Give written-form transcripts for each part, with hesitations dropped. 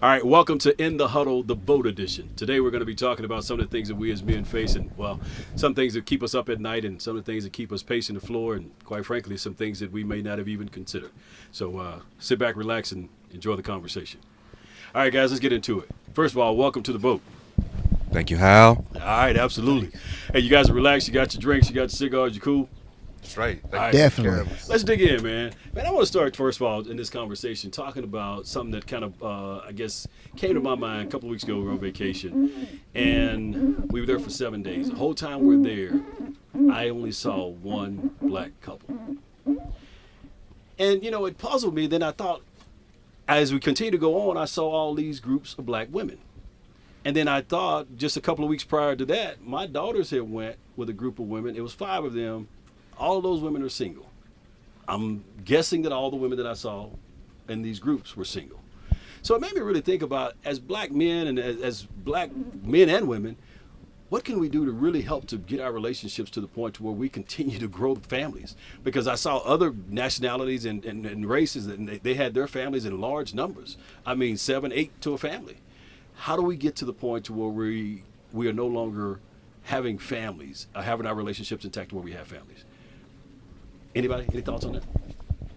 All right, welcome to In the Huddle, the boat edition. Today we're going to be talking about some of the things that we as men face, and well, some things that keep us up at night, and some of the things that keep us pacing the floor, and quite frankly, some things that we may not have even considered. So sit back, relax, and enjoy the conversation. All right, guys, let's get into it. First of all, welcome to the boat. Thank you, Howell. All right, absolutely. Hey, you guys are relaxed. You got your drinks. You got your cigars. You cool? That's right. All right. Definitely. Let's dig in, man. Man, I want to start, first of all, in this conversation talking about something that kind of, I guess, came to my mind a couple of weeks ago. We were on vacation, and we were there for 7 days. The whole time we're there, I only saw one black couple. And, you know, it puzzled me. Then I thought, as we continue to go on, I saw all these groups of black women. And then I thought, just a couple of weeks prior to that, my daughters had went with a group of women. It was 5 of them. All of those women are single. I'm guessing that all the women that I saw in these groups were single. So it made me really think about, as black men and as black men and women, what can we do to really help to get our relationships to the point to where we continue to grow families? Because I saw other nationalities and races, and they had their families in large numbers. I mean, 7, 8 to a family. How do we get to the point to where we are no longer having families, having our relationships intact where we have families? Anybody? Any thoughts on that?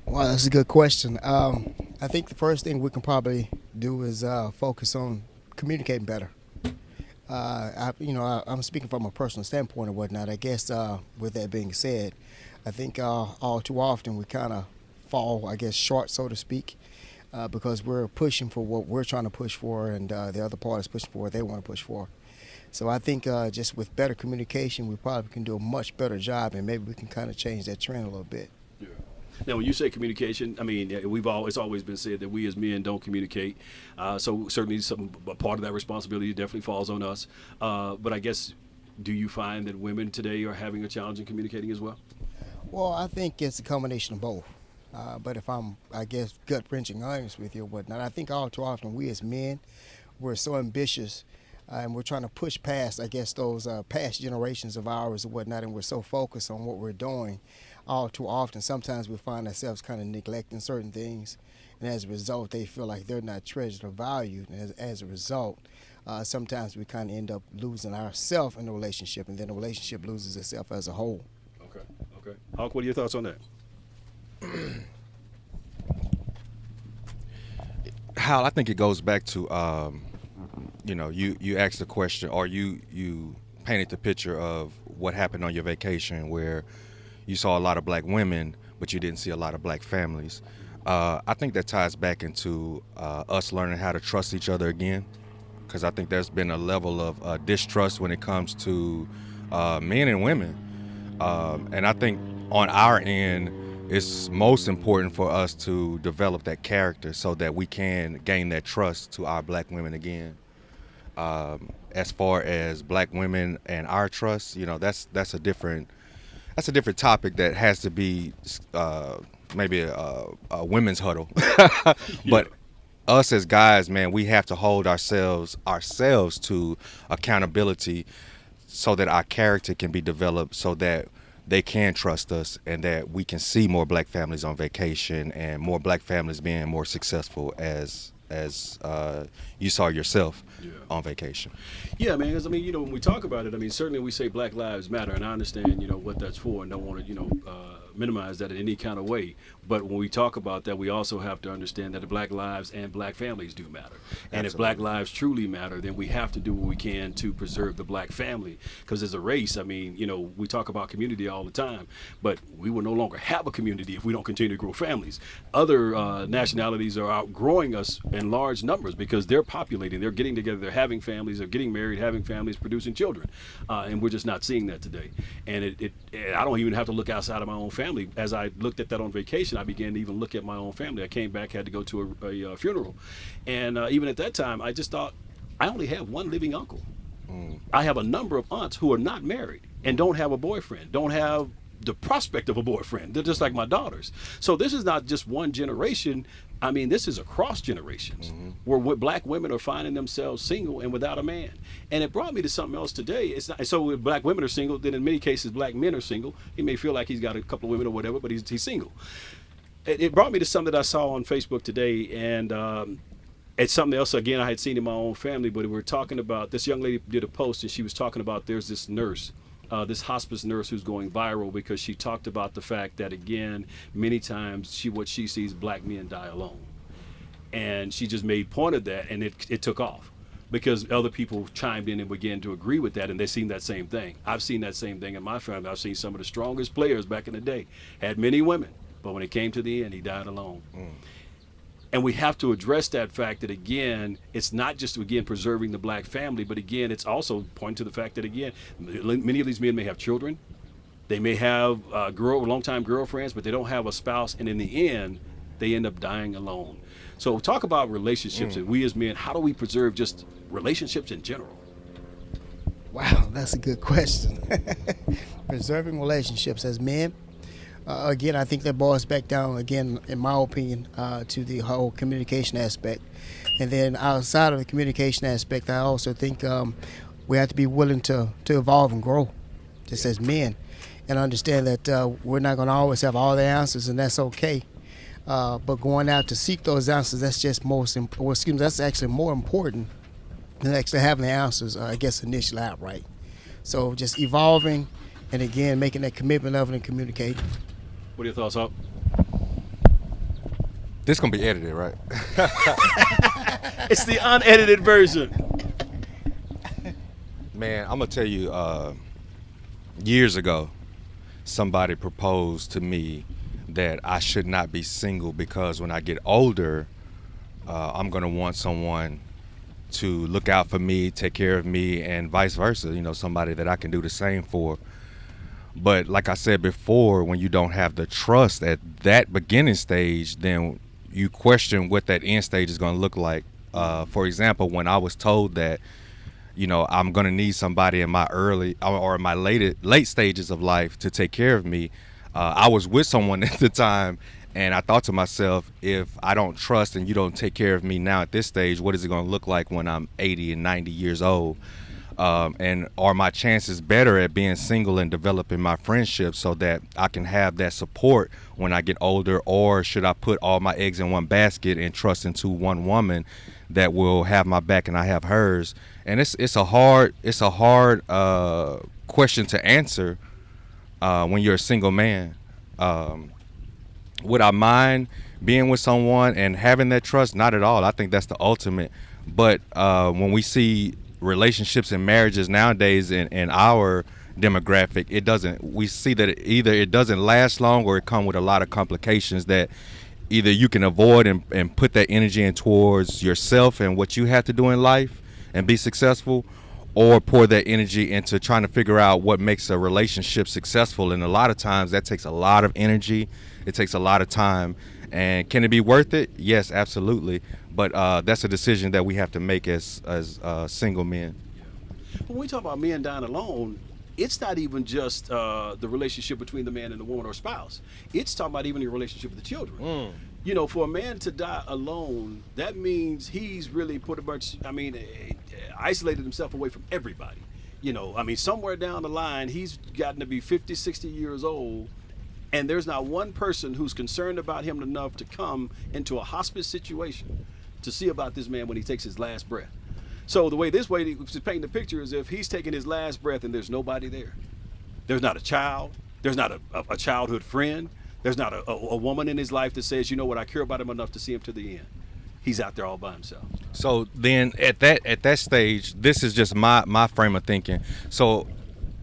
Well, that's a good question. I think the first thing we can probably do is focus on communicating better. I'm speaking from a personal standpoint and whatnot. I guess with that being said, I think all too often we kind of fall, I guess, short, so to speak, because we're pushing for what we're trying to push for, and the other part is pushing for what they want to push for. So I think just with better communication, we probably can do a much better job, and maybe we can kind of change that trend a little bit. Yeah. Now, when you say communication, I mean, it's always been said that we as men don't communicate. So certainly a part of that responsibility definitely falls on us. But I guess, do you find that women today are having a challenge in communicating as well? Well, I think it's a combination of both. But if I'm, I guess, gut-wrenching honest with you or whatnot, I think all too often we as men, we're so ambitious and we're trying to push past, I guess, those past generations of ours or whatnot, and we're so focused on what we're doing all too often. Sometimes we find ourselves kind of neglecting certain things, and as a result, they feel like they're not treasured or valued. And as a result, sometimes we kind of end up losing ourselves in the relationship, and then the relationship loses itself as a whole. Okay. Hawk, what are your thoughts on that? Hal, I think it goes back to, you asked the question, or you painted the picture of what happened on your vacation where you saw a lot of black women, but you didn't see a lot of black families. I think that ties back into us learning how to trust each other again, because I think there's been a level of distrust when it comes to men and women. And I think on our end, it's most important for us to develop that character so that we can gain that trust to our black women again. As far as black women and our trust, that's a different topic that has to be maybe a women's huddle. But us as guys, man, we have to hold ourselves to accountability so that our character can be developed, so that they can trust us, and that we can see more black families on vacation and more black families being more successful as you saw yourself on vacation. Yeah, man, because, when we talk about it, certainly we say Black Lives Matter, and I understand, what that's for, and don't want to, minimize that in any kind of way. But when we talk about that, we also have to understand that the black lives and black families do matter. And if black lives truly matter, then we have to do what we can to preserve the black family. Because as a race, we talk about community all the time, but we will no longer have a community if we don't continue to grow families. Other nationalities are outgrowing us in large numbers because they're populating, they're getting together, they're having families, they're getting married, having families, producing children. And we're just not seeing that today. And I don't even have to look outside of my own family. As I looked at that on vacation, I began to even look at my own family. I came back, had to go to a funeral. And even at that time, I just thought, I only have one living uncle. I have a number of aunts who are not married and don't have a boyfriend, don't have the prospect of a boyfriend. They're just like my daughters. So this is not just one generation. I mean, this is across generations where black women are finding themselves single and without a man. And it brought me to something else today. It's not, so if black women are single, then in many cases, black men are single. He may feel like he's got a couple of women or whatever, but he's single. It brought me to something that I saw on Facebook today, and It's something else, again, I had seen in my own family, but we were talking about, this young lady did a post and she was talking about there's this nurse, this hospice nurse who's going viral because she talked about the fact that, again, many times what she sees black men die alone. And she just made point of that, and it took off because other people chimed in and began to agree with that, and they seen that same thing. I've seen that same thing in my family. I've seen some of the strongest players back in the day had many women, but when it came to the end, he died alone. And we have to address that fact that, again, it's not just, again, preserving the black family, but, again, it's also pointing to the fact that, again, many of these men may have children. They may have longtime girlfriends, but they don't have a spouse. And in the end, they end up dying alone. So talk about relationships, and we as men, how do we preserve just relationships in general? Wow, that's a good question. Preserving relationships as men. Again, I think that boils back down, again, in my opinion, to the whole communication aspect. And then outside of the communication aspect, I also think we have to be willing to evolve and grow, just as men, and understand that we're not going to always have all the answers, and that's okay. But going out to seek those answers, that's just that's actually more important than actually having the answers, I guess, initially outright. So just evolving, and again, making that commitment of it and communicating. What are your thoughts, Hawk? This gonna be edited, right? It's the unedited version. Man, I'm gonna tell you, years ago, somebody proposed to me that I should not be single because when I get older, I'm gonna want someone to look out for me, take care of me, and vice versa. You know, somebody that I can do the same for. But like I said before, when you don't have the trust at that beginning stage, then you question what that end stage is going to look like. For example, when I was told that, you know, I'm going to need somebody in my early or my late stages of life to take care of me, I was with someone at the time, and I thought to myself, if I don't trust and you don't take care of me now at this stage, what is it going to look like when I'm 80 and 90 years old? And are my chances better at being single and developing my friendships so that I can have that support when I get older, or should I put all my eggs in one basket and trust into one woman that will have my back and I have hers? And it's a hard question to answer when you're a single man. Would I mind being with someone and having that trust? Not at all. I think that's the ultimate. But when we see relationships and marriages nowadays in our demographic, we see that either it doesn't last long or it comes with a lot of complications that either you can avoid and put that energy in towards yourself and what you have to do in life and be successful, or pour that energy into trying to figure out what makes a relationship successful. And a lot of times that takes a lot of energy, it takes a lot of time. And can it be worth it? Yes, absolutely. But that's a decision that we have to make as single men. But when we talk about men dying alone, it's not even just the relationship between the man and the woman or spouse. It's talking about even your relationship with the children. You know, for a man to die alone, that means he's really isolated himself away from everybody. You know, I mean, somewhere down the line, he's gotten to be 50, 60 years old, and there's not one person who's concerned about him enough to come into a hospice situation to see about this man when he takes his last breath. So the way to paint the picture is if he's taking his last breath and there's nobody there. There's not a child. There's not a childhood friend. There's not a woman in his life that says, you know what, I care about him enough to see him to the end. He's out there all by himself. So then at that stage, this is just my frame of thinking. So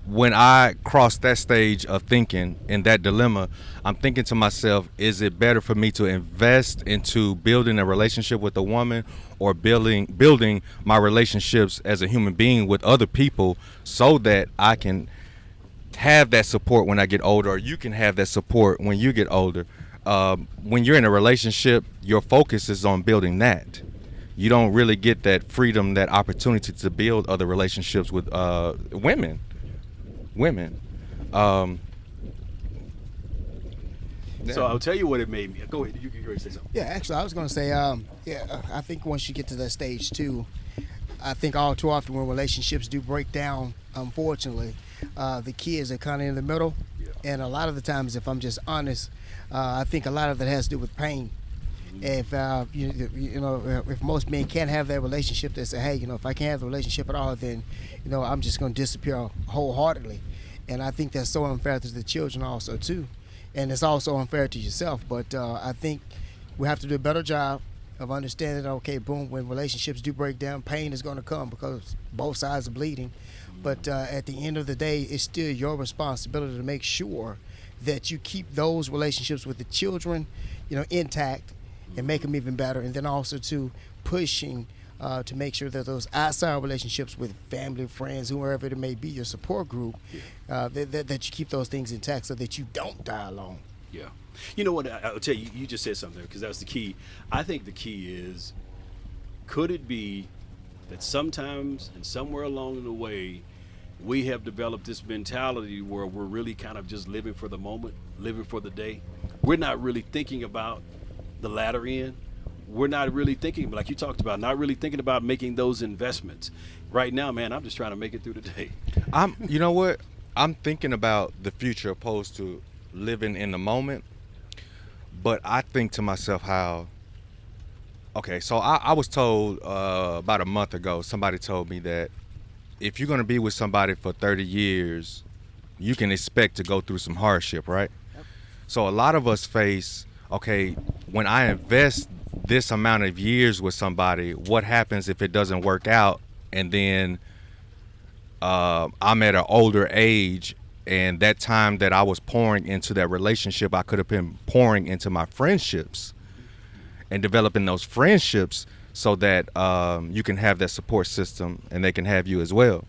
when I cross that stage of thinking in that dilemma, I'm thinking to myself, is it better for me to invest into building a relationship with a woman, or building my relationships as a human being with other people so that I can have that support when I get older, or you can have that support when you get older? When you're in a relationship, your focus is on building that. You don't really get that freedom, that opportunity to build other relationships with women. So I'll tell you what it made me. Go ahead. You can say something. Yeah, actually, I was going to say, I think once you get to that stage too, I think all too often when relationships do break down, unfortunately, the kids are kind of in the middle. Yeah. And a lot of the times, if I'm just honest, I think a lot of it has to do with pain. If if most men can't have that relationship, they say, hey, if I can't have the relationship at all, then I'm just going to disappear wholeheartedly. And I think that's so unfair to the children also too, and it's also unfair to yourself. But I think we have to do a better job of understanding, okay, boom, when relationships do break down, pain is going to come because both sides are bleeding. But at the end of the day, it's still your responsibility to make sure that you keep those relationships with the children, intact, and make them even better. And then also to pushing to make sure that those outside relationships with family, friends, whoever it may be, your support group, that you keep those things intact so that you don't die alone. Yeah. You know what? I'll tell you, you just said something there because that was the key. I think the key is, could it be that sometimes and somewhere along the way, we have developed this mentality where we're really kind of just living for the moment, living for the day. We're not really thinking about the latter end. We're not really thinking, like you talked about, not really thinking about making those investments. Right now, man, I'm just trying to make it through the day. You know what? I'm thinking about the future opposed to living in the moment. But I think to myself so I was told about a month ago, somebody told me that if you're going to be with somebody for 30 years, you can expect to go through some hardship, right? Yep. So a lot of us face, okay, when I invest this amount of years with somebody, what happens if it doesn't work out? And then I'm at an older age, and that time that I was pouring into that relationship, I could have been pouring into my friendships and developing those friendships so that you can have that support system and they can have you as well.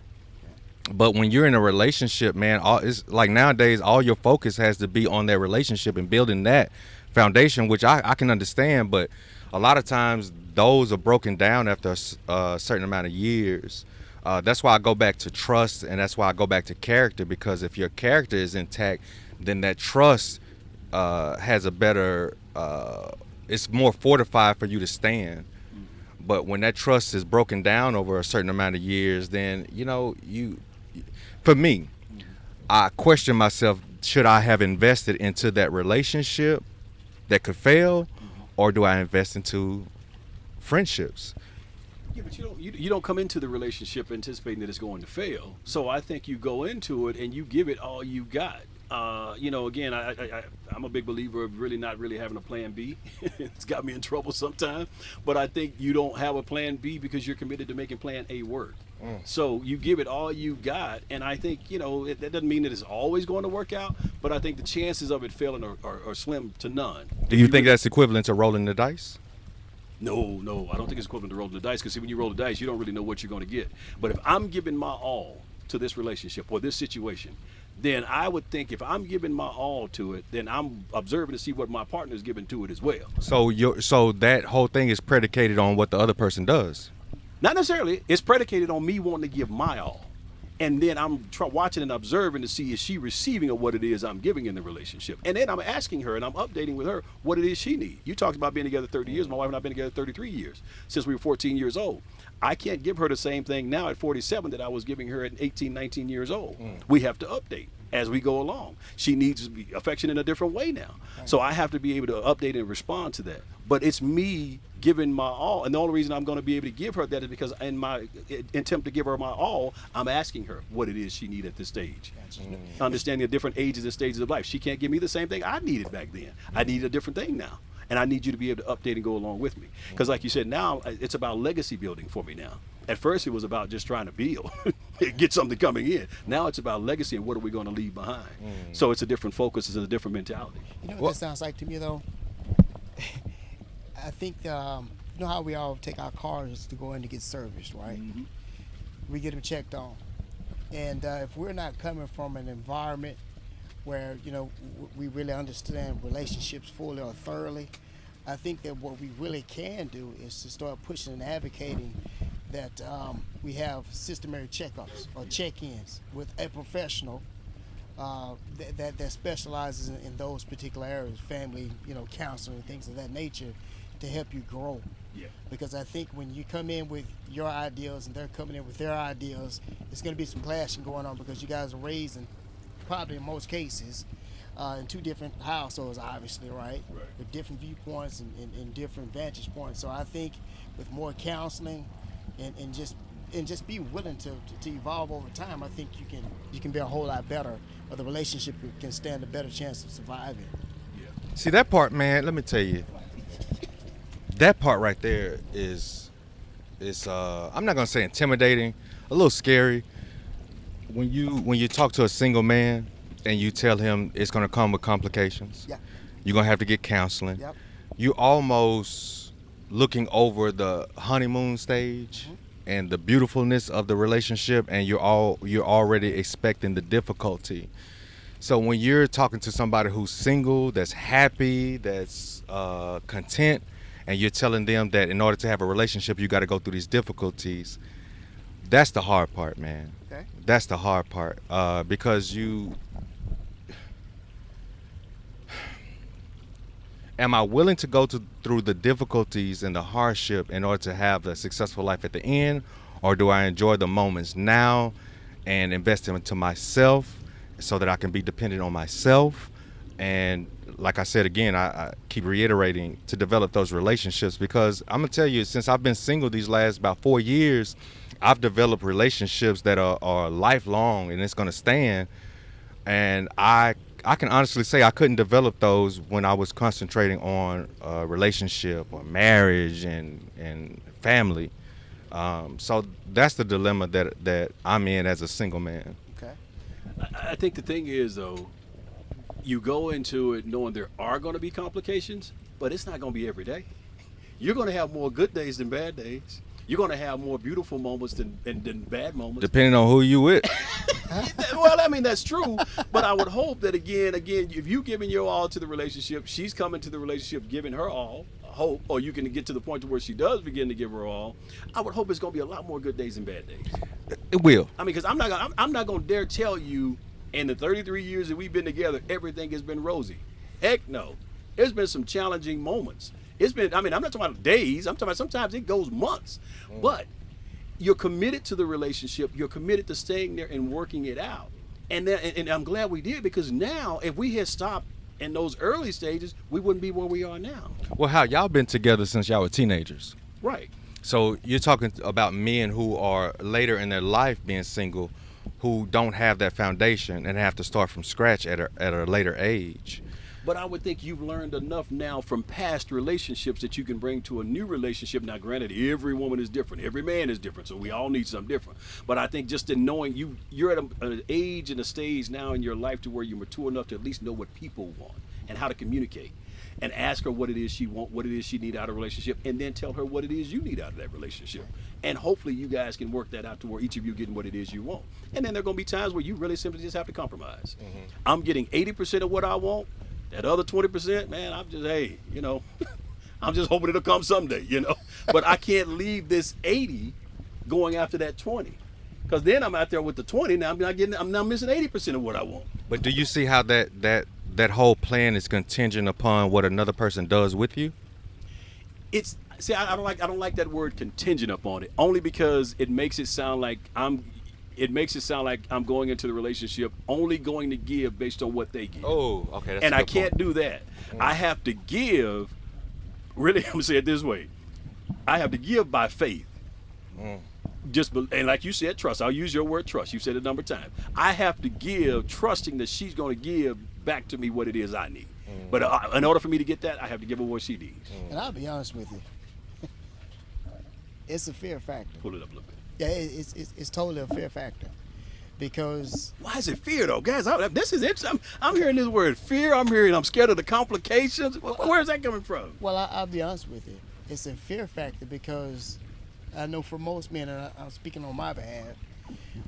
But when you're in a relationship, man, it's like nowadays all your focus has to be on that relationship and building that foundation, which I can understand. But a lot of times those are broken down after a certain amount of years. That's why I go back to trust, and that's why I go back to character, because if your character is intact, then that trust has a better, it's more fortified for you to stand. But when that trust is broken down over a certain amount of years, then, for me, I question myself, should I have invested into that relationship that could fail, or do I invest into friendships? Yeah, but you don't come into the relationship anticipating that it's going to fail. So I think you go into it and you give it all you got. Again, I'm a big believer of really not really having a plan B. It's got me in trouble sometimes. But I think you don't have a plan B because you're committed to making plan A work. So you give it all you got, and I think, that doesn't mean that it's always going to work out, but I think the chances of it failing are slim to none. Do you think that's equivalent to rolling the dice? No, I don't think it's equivalent to rolling the dice, because when you roll the dice, you don't really know what you're going to get. But if I'm giving my all to this relationship or this situation, then I would think if I'm giving my all to it, then I'm observing to see what my partner is giving to it as well. So that whole thing is predicated on what the other person does? Not necessarily. It's predicated on me wanting to give my all. And then I'm watching and observing to see, is she receiving of what it is I'm giving in the relationship? And then I'm asking her and I'm updating with her what it is she needs. You talked about being together 30 years. My wife and I have been together 33 years, since we were 14 years old. I can't give her the same thing now at 47 that I was giving her at 18, 19 years old. We have to update as we go along. She needs affection in a different way now. So I have to be able to update and respond to that. But it's me giving my all. And the only reason I'm going to be able to give her that is because in my attempt to give her my all, I'm asking her what it is she needs at this stage. Understanding the different ages and stages of life. She can't give me the same thing I needed back then. I need a different thing now. And I need you to be able to update and go along with me. Because like you said, now it's about legacy building for me now. At first, it was about just trying to build, get something coming in. Now it's about legacy and what are we going to leave behind. So it's a different focus, it's a different mentality. You know what that sounds like to me, though? I think, you know how we all take our cars to go in to get serviced, right? We get them checked on. And if we're not coming from an environment where, we really understand relationships fully or thoroughly, I think that what we really can do is to start pushing and advocating that we have systematic checkups or check-ins with a professional that specializes in those particular areas, family, counseling and things of that nature, to help you grow. Yeah. Because I think when you come in with your ideas and they're coming in with their ideas, there's going to be some clashing going on because you guys are raising, probably in most cases, in two different households, obviously, right? Right. With different viewpoints and different vantage points. So I think with more counseling and just be willing to evolve over time, I think you can be a whole lot better, or the relationship can stand a better chance of surviving. Yeah. See that part, man. Let me tell you, that part right there is I'm not gonna say intimidating, a little scary. When you talk to a single man and you tell him it's gonna come with complications, Yeah. you're gonna have to get counseling. Yep. You almost looking over the honeymoon stage and the beautifulness of the relationship, and you're already expecting the difficulty. So when you're talking to somebody who's single, that's happy, that's content, and you're telling them that in order to have a relationship, you got to go through these difficulties, that's the hard part, man. Okay. That's the hard part, because am I willing to go through the difficulties and the hardship in order to have a successful life at the end, or do I enjoy the moments now and invest into myself so that I can be dependent on myself? And like I said again, I keep reiterating to develop those relationships, because I'm gonna tell you, since I've been single these last about 4 years, I've developed relationships that are lifelong and it's gonna stand. And I can honestly say I couldn't develop those when I was concentrating on a relationship or marriage and family. So that's the dilemma that I'm in as a single man. Okay. I think the thing is, though, you go into it knowing there are going to be complications, but it's not going to be every day. You're going to have more good days than bad days. You're going to have more beautiful moments than bad moments. Depending on who you with. Well, I mean, that's true, but I would hope that again, if you giving your all to the relationship, she's coming to the relationship giving her all. Hope, or you can get to the point to where she does begin to give her all. I would hope it's going to be a lot more good days than bad days. It will. I mean, because I'm not going to dare tell you in the 33 years that we've been together, everything has been rosy. Heck no. There's been some challenging moments. It's been, I mean, I'm not talking about days. I'm talking about sometimes it goes months. But you're committed to the relationship. You're committed to staying there and working it out. And I'm glad we did, because now if we had stopped in those early stages, we wouldn't be where we are now. Well, how y'all been together since y'all were teenagers? Right. So you're talking about men who are later in their life being single, who don't have that foundation and have to start from scratch at a later age. But I would think you've learned enough now from past relationships that you can bring to a new relationship. Now, granted, every woman is different. Every man is different. So we all need something different. But I think just in knowing you're at an age and a stage now in your life to where you're mature enough to at least know what people want and how to communicate, and ask her what it is she wants, what it is she needs out of a relationship, and then tell her what it is you need out of that relationship. And hopefully you guys can work that out to where each of you getting what it is you want. And then there are going to be times where you really simply just have to compromise. I'm getting 80% of what I want. That other 20%, man, I'm just, hey, I'm just hoping it'll come someday, But I can't leave this 80 going after that 20. Because then I'm out there with the 20, now I'm now missing 80% of what I want. But do you see how that whole plan is contingent upon what another person does with you? I don't like that word contingent upon it, only because it makes it sound like I'm going into the relationship only going to give based on what they give. Oh, okay. That's And a I good can't point. do that. I have to give, really, I'm going to say it this way. I have to give by faith. And like you said, trust. I'll use your word trust. You said it a number of times. I have to give trusting that she's going to give back to me what it is I need. But in order for me to get that, I have to give her what she needs. And I'll be honest with you, it's a fear factor. Pull it up a little bit. Yeah, it's totally a fear factor, because Why is it fear though, guys? This is interesting. I'm hearing this word fear. I'm scared of the complications. Where is that coming from? well, I'll be honest with you, it's a fear factor because I know for most men, and I'm speaking on my behalf,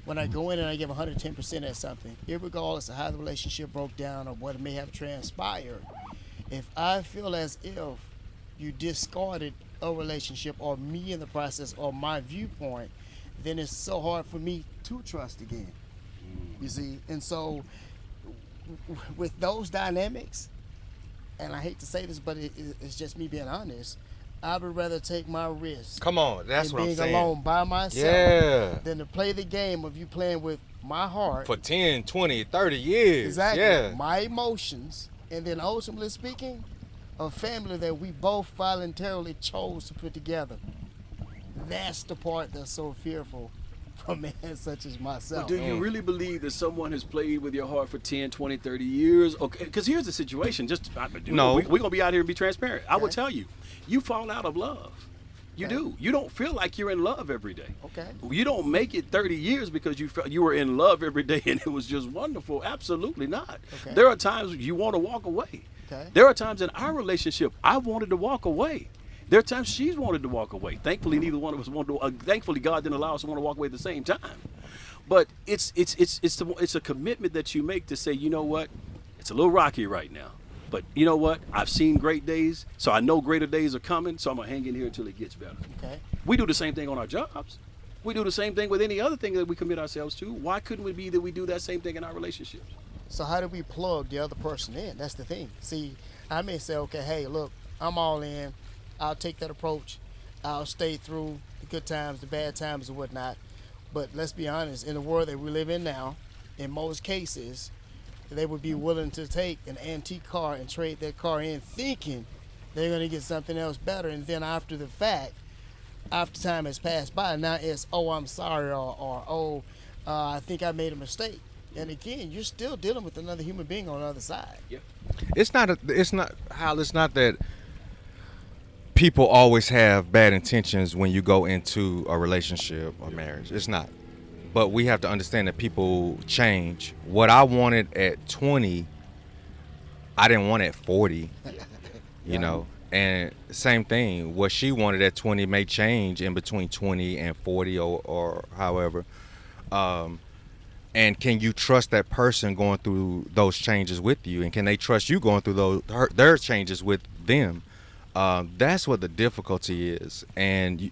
when I go in and I give 110% at something, regardless of how the relationship broke down or what may have transpired, if I feel as if you discarded a relationship or me in the process or my viewpoint, then it's so hard for me to trust again. You see? And so with those dynamics, and I hate to say this, but it's just me being honest, I would rather take my risk Come on, that's in what I'm being saying. alone by myself Yeah. than to play the game of you playing with my heart. For 10, 20, 30 years. Exactly. Yeah. My emotions, and then ultimately speaking, a family that we both voluntarily chose to put together. That's the part that's so fearful for a man such as myself. Well, do you really believe that someone has played with your heart for 10, 20, 30 years? Okay, because here's the situation. No. We're going to be out here and be transparent. I will Okay. tell you, you fall out of love. You Okay. do. You don't feel like you're in love every day. Okay. You don't make it 30 years because you felt you were in love every day and it was just wonderful. Absolutely not. Okay. There are times you want to walk away. Okay. There are times in our relationship I wanted to walk away. There are times she's wanted to walk away. Thankfully, neither one of us wanted to. Thankfully, God didn't allow us to want to walk away at the same time. But it's a commitment that you make to say, you know what, it's a little rocky right now. But you know what? I've seen great days, so I know greater days are coming, so I'm going to hang in here until it gets better. Okay. We do the same thing on our jobs. We do the same thing with any other thing that we commit ourselves to. Why couldn't it be that we do that same thing in our relationships? So how do we plug the other person in? That's the thing. See, I may say, okay, hey, look, I'm all in. I'll take that approach. I'll stay through the good times, the bad times, and whatnot. But let's be honest, in the world that we live in now, in most cases, they would be willing to take an antique car and trade that car in thinking they're going to get something else better. And then after the fact, after time has passed by, now it's, oh, I'm sorry, or I think I made a mistake. And again, you're still dealing with another human being on the other side. Yeah. It's not that people always have bad intentions when you go into a relationship or marriage. It's not. But we have to understand that people change. What I wanted at 20, I didn't want at 40, you know. And same thing, what she wanted at 20 may change in between 20 and 40 or however. And can you trust that person going through those changes with you? And can they trust you going through their changes with them? That's what the difficulty is. And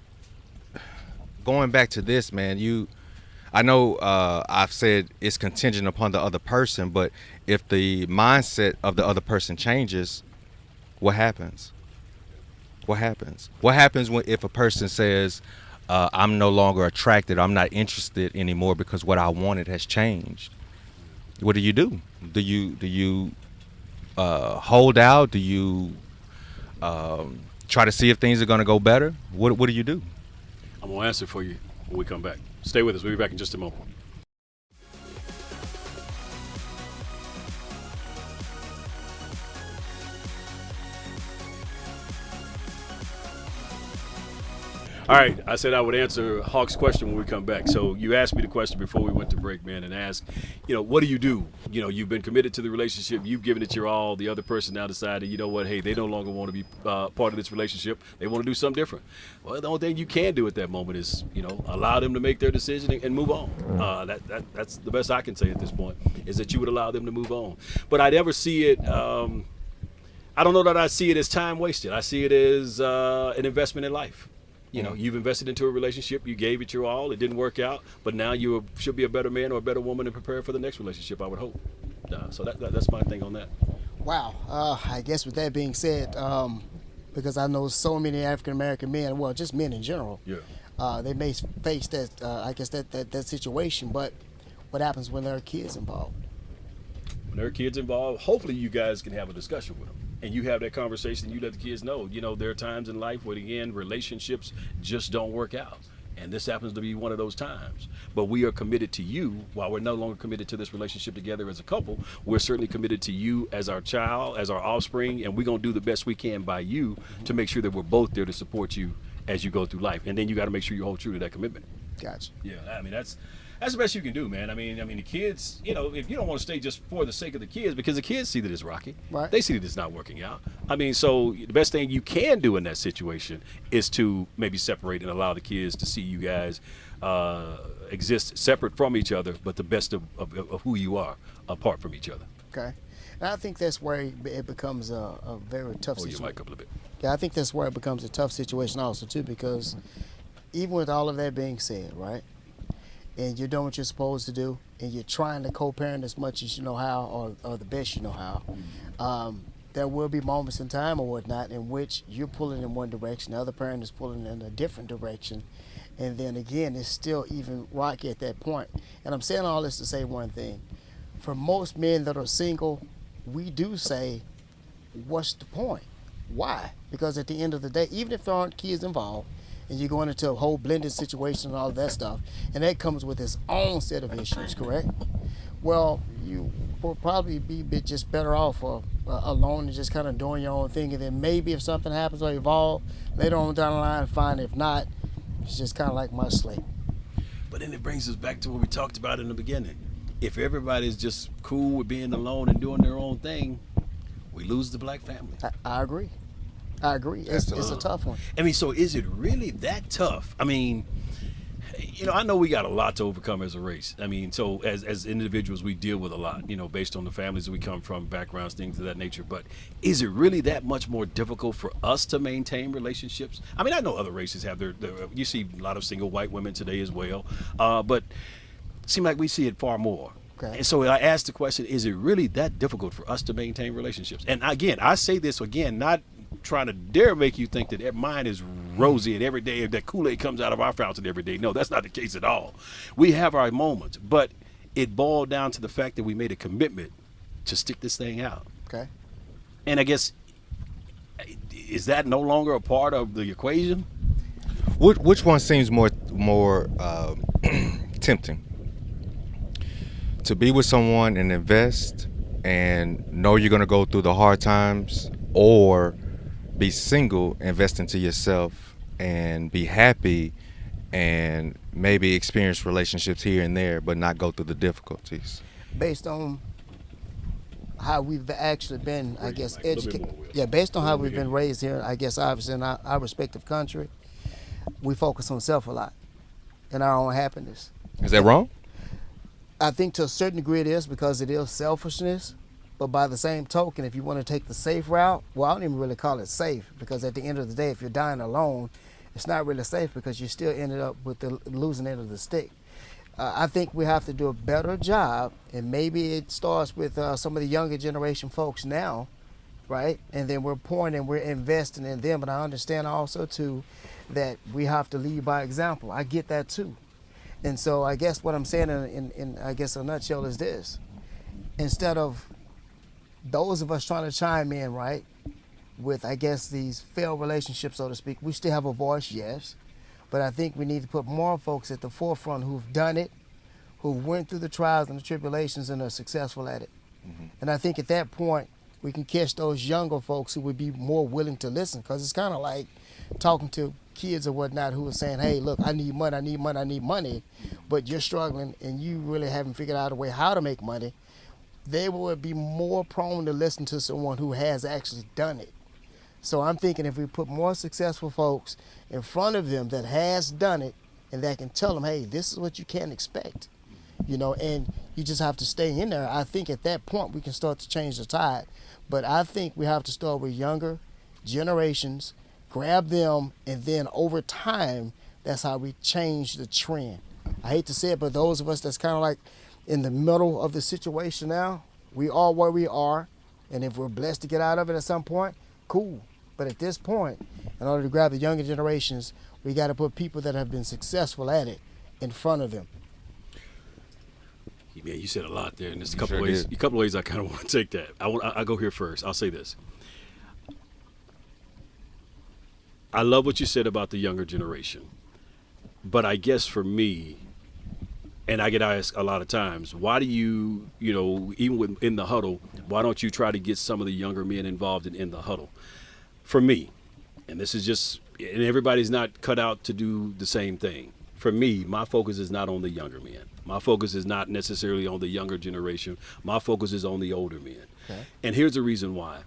going back to this, man, I know I've said it's contingent upon the other person, but if the mindset of the other person changes, what happens? What happens? What happens if a person says, I'm no longer attracted, I'm not interested anymore because what I wanted has changed? What do you do? Do you hold out? Do you try to see if things are going to go better? What do you do? I'm going to answer for you when we come back. Stay with us. We'll be back in just a moment. All right, I said I would answer Hawk's question when we come back. So you asked me the question before we went to break, man, and asked, what do you do? You've been committed to the relationship. You've given it your all. The other person now decided, you know what, hey, they no longer want to be part of this relationship. They want to do something different. Well, the only thing you can do at that moment is, allow them to make their decision and move on. That's the best I can say at this point, is that you would allow them to move on. But I never see it, I don't know that I see it as time wasted. I see it as an investment in life. You've invested into a relationship, you gave it your all, it didn't work out, but now you should be a better man or a better woman and prepare for the next relationship, I would hope. So that's my thing on that. Wow. I guess with that being said, because I know so many African-American men, well, just men in general, they may face that situation, but what happens when there are kids involved? When there are kids involved, hopefully you guys can have a discussion with them. And you have that conversation and you let the kids know, there are times in life where, again, relationships just don't work out. And this happens to be one of those times. But we are committed to you. While we're no longer committed to this relationship together as a couple, we're certainly committed to you as our child, as our offspring, and we're going to do the best we can by you to make sure that we're both there to support you as you go through life. And then you got to make sure you hold true to that commitment. Gotcha. Yeah, I mean, that's the best you can do, man. I mean, the kids, if you don't want to stay just for the sake of the kids, because the kids see that it's rocky. Right. They see that it's not working out. I mean, so the best thing you can do in that situation is to maybe separate and allow the kids to see you guys exist separate from each other, but the best of who you are apart from each other. Okay. And I think that's where it becomes a very tough Hold your situation. mic up a little bit. Yeah, I think that's where it becomes a tough situation also, too, because even with all of that being said, right, and you're doing what you're supposed to do, and you're trying to co-parent as much as you know how, or the best you know how, there will be moments in time or whatnot in which you're pulling in one direction, the other parent is pulling in a different direction, and then again, it's still even rocky at that point. And I'm saying all this to say one thing: for most men that are single, we do say, "What's the point? Why?" Because at the end of the day, even if there aren't kids involved, and you're going into a whole blended situation and all of that stuff, and that comes with its own set of issues, correct? Well, you will probably be just better off alone and just kind of doing your own thing, and then maybe if something happens or evolve later on down the line, fine. If not, it's just kind of like my slate. But then it brings us back to what we talked about in the beginning. If everybody's just cool with being alone and doing their own thing, we lose the black family. I agree. I agree. It's a tough one. I mean, so is it really that tough? I mean, I know we got a lot to overcome as a race. I mean, so as individuals, we deal with a lot, based on the families that we come from, backgrounds, things of that nature. But is it really that much more difficult for us to maintain relationships? I mean, I know other races have their you see a lot of single white women today as well, but it seems like we see it far more. Okay. And so I asked the question, is it really that difficult for us to maintain relationships? And again, I say this again, not trying to dare make you think that mine is rosy and every day that Kool-Aid comes out of our fountain every day. No, that's not the case at all. We have our moments, but it boiled down to the fact that we made a commitment to stick this thing out. Okay. And I guess, is that no longer a part of the equation? Which one seems more tempting? To be with someone and invest and know you're going to go through the hard times, or be single, invest into yourself and be happy and maybe experience relationships here and there, but not go through the difficulties? Based on how we've actually been, I guess, Like, a little bit educated. more, Will. Yeah, based on how we've here. been raised here, I guess, obviously in our respective country, we focus on self a lot and our own happiness. Is that wrong? I think to a certain degree it is, because it is selfishness. But by the same token, if you want to take the safe route, well, I don't even really call it safe, because at the end of the day, if you're dying alone, it's not really safe, because you still ended up with the losing end of the stick. I think we have to do a better job, and maybe it starts with some of the younger generation folks now, right? And then we're pouring and we're investing in them. But I understand also, too, that we have to lead by example. I get that, too. And so I guess what I'm saying in I guess a nutshell is this: instead of those of us trying to chime in, right, with, I guess, these failed relationships, so to speak, we still have a voice, yes, but I think we need to put more folks at the forefront who've done it, who went through the trials and the tribulations and are successful at it. Mm-hmm. And I think at that point, we can catch those younger folks who would be more willing to listen, because it's kind of like talking to kids or whatnot who are saying, hey, look, I need money, but you're struggling and you really haven't figured out a way how to make money. They would be more prone to listen to someone who has actually done it. So I'm thinking if we put more successful folks in front of them that has done it, and that can tell them, hey, this is what you can expect, and you just have to stay in there. I think at that point we can start to change the tide. But I think we have to start with younger generations, grab them, and then over time, that's how we change the trend. I hate to say it, but those of us that's kind of like in the middle of the situation now, we are where we are, and if we're blessed to get out of it at some point, cool. But at this point, in order to grab the younger generations, we got to put people that have been successful at it in front of them. Yeah, you said a lot there, and there's a You couple sure ways. did. A couple ways I kind of want to take that. I go here first. I'll say this. I love what you said about the younger generation, but I guess for me, and I get asked a lot of times, why do you, even in the huddle, why don't you try to get some of the younger men involved in the huddle? For me, and this is just, and everybody's not cut out to do the same thing. For me, my focus is not on the younger men. My focus is not necessarily on the younger generation. My focus is on the older men. Okay. And here's the reason why.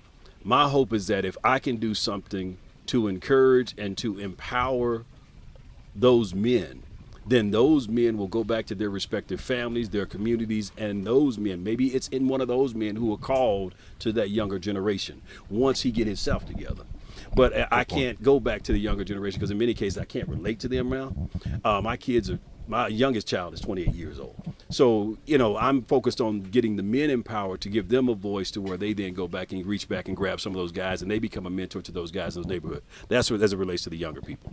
My hope is that if I can do something to encourage and to empower those men, then those men will go back to their respective families, their communities, and those men, maybe it's in one of those men who are called to that younger generation once he get himself together. But I can't go back to the younger generation because in many cases I can't relate to them now. My youngest child is 28 years old. So, I'm focused on getting the men empowered to give them a voice to where they then go back and reach back and grab some of those guys and they become a mentor to those guys in the neighborhood. That's what, as it relates to the younger people.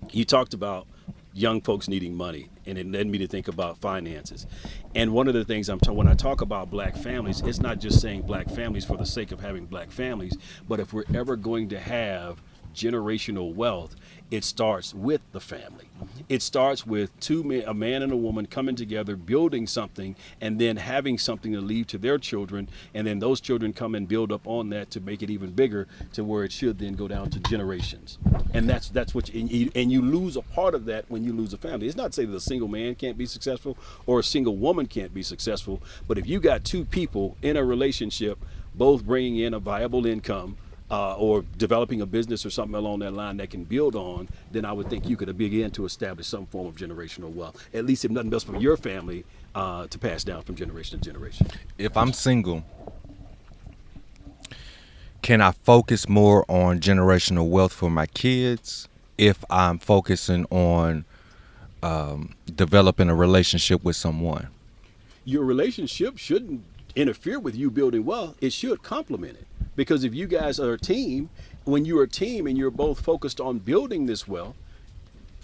You talked about young folks needing money, and it led me to think about finances. And one of the things when I talk about black families, it's not just saying black families for the sake of having black families, but if we're ever going to have generational wealth, it starts with the family. It starts with two men, a man and a woman coming together, building something, and then having something to leave to their children, and then those children come and build up on that to make it even bigger, to where it should then go down to generations. And that's what you lose a part of that when you lose a family. It's not to say that a single man can't be successful or a single woman can't be successful, but if you got two people in a relationship, both bringing in a viable income, or developing a business or something along that line that can build on, then I would think you could begin to establish some form of generational wealth, at least if nothing else for your family, to pass down from generation to generation. If I'm single, can I focus more on generational wealth for my kids if I'm focusing on developing a relationship with someone? Your relationship shouldn't interfere with you building wealth. It should complement it. Because if you guys are a team, when you're a team and you're both focused on building this wealth,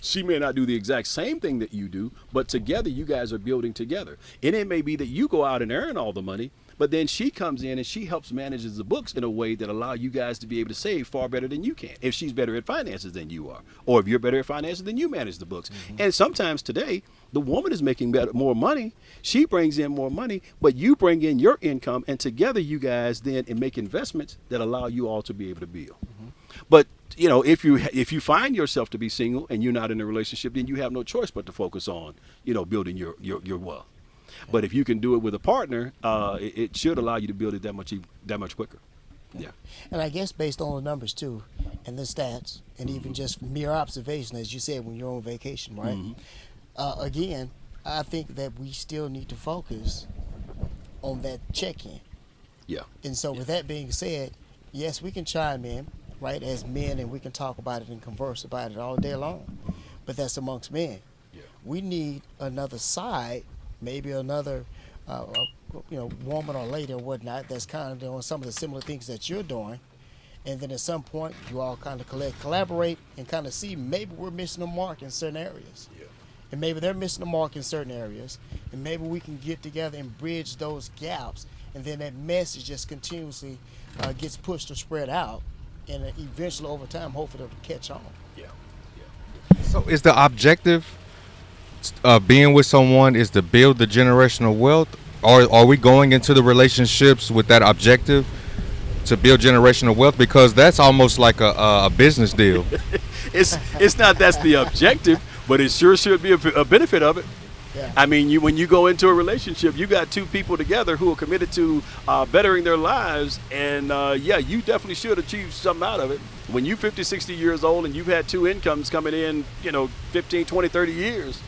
she may not do the exact same thing that you do, but together you guys are building together. And it may be that you go out and earn all the money, but then she comes in and she helps manages the books in a way that allow you guys to be able to save far better than you can. If she's better at finances than you are, or if you're better at finances than you manage the books. And sometimes today, the woman is making more money. She brings in more money, but you bring in your income, and together you guys then make investments that allow you all to be able to build. But if you find yourself to be single and you're not in a relationship, then you have no choice but to focus on building your wealth. But if you can do it with a partner, it should allow you to build it that much quicker. Yeah. And I guess based on the numbers too, and the stats, and even just mere observation, as you said, when you're on vacation, right? Again, I think that we still need to focus on that check-in. Yeah. And so with that being said, yes, we can chime in, right, as men, and we can talk about it and converse about it all day long. But that's amongst men. Yeah. We need another side, maybe another woman or lady or whatnot that's kind of doing some of the similar things that you're doing. And then at some point, you all kind of collaborate and kind of see maybe we're missing a mark in certain areas. Yeah. And maybe they're missing a mark in certain areas. And maybe we can get together and bridge those gaps. And then that message just continuously gets pushed or spread out. And eventually, over time, hopefully it'll catch on. Yeah. So is the objective of being with someone is to build the generational wealth? Or are we going into the relationships with that objective to build generational wealth? Because that's almost like a business deal. It's not that's the objective, but it sure should be a benefit of it. Yeah. I mean, when you go into a relationship, you got two people together who are committed to bettering their lives, and you definitely should achieve something out of it. When you're 50, 60 years old and you've had two incomes coming in, 15, 20, 30 years,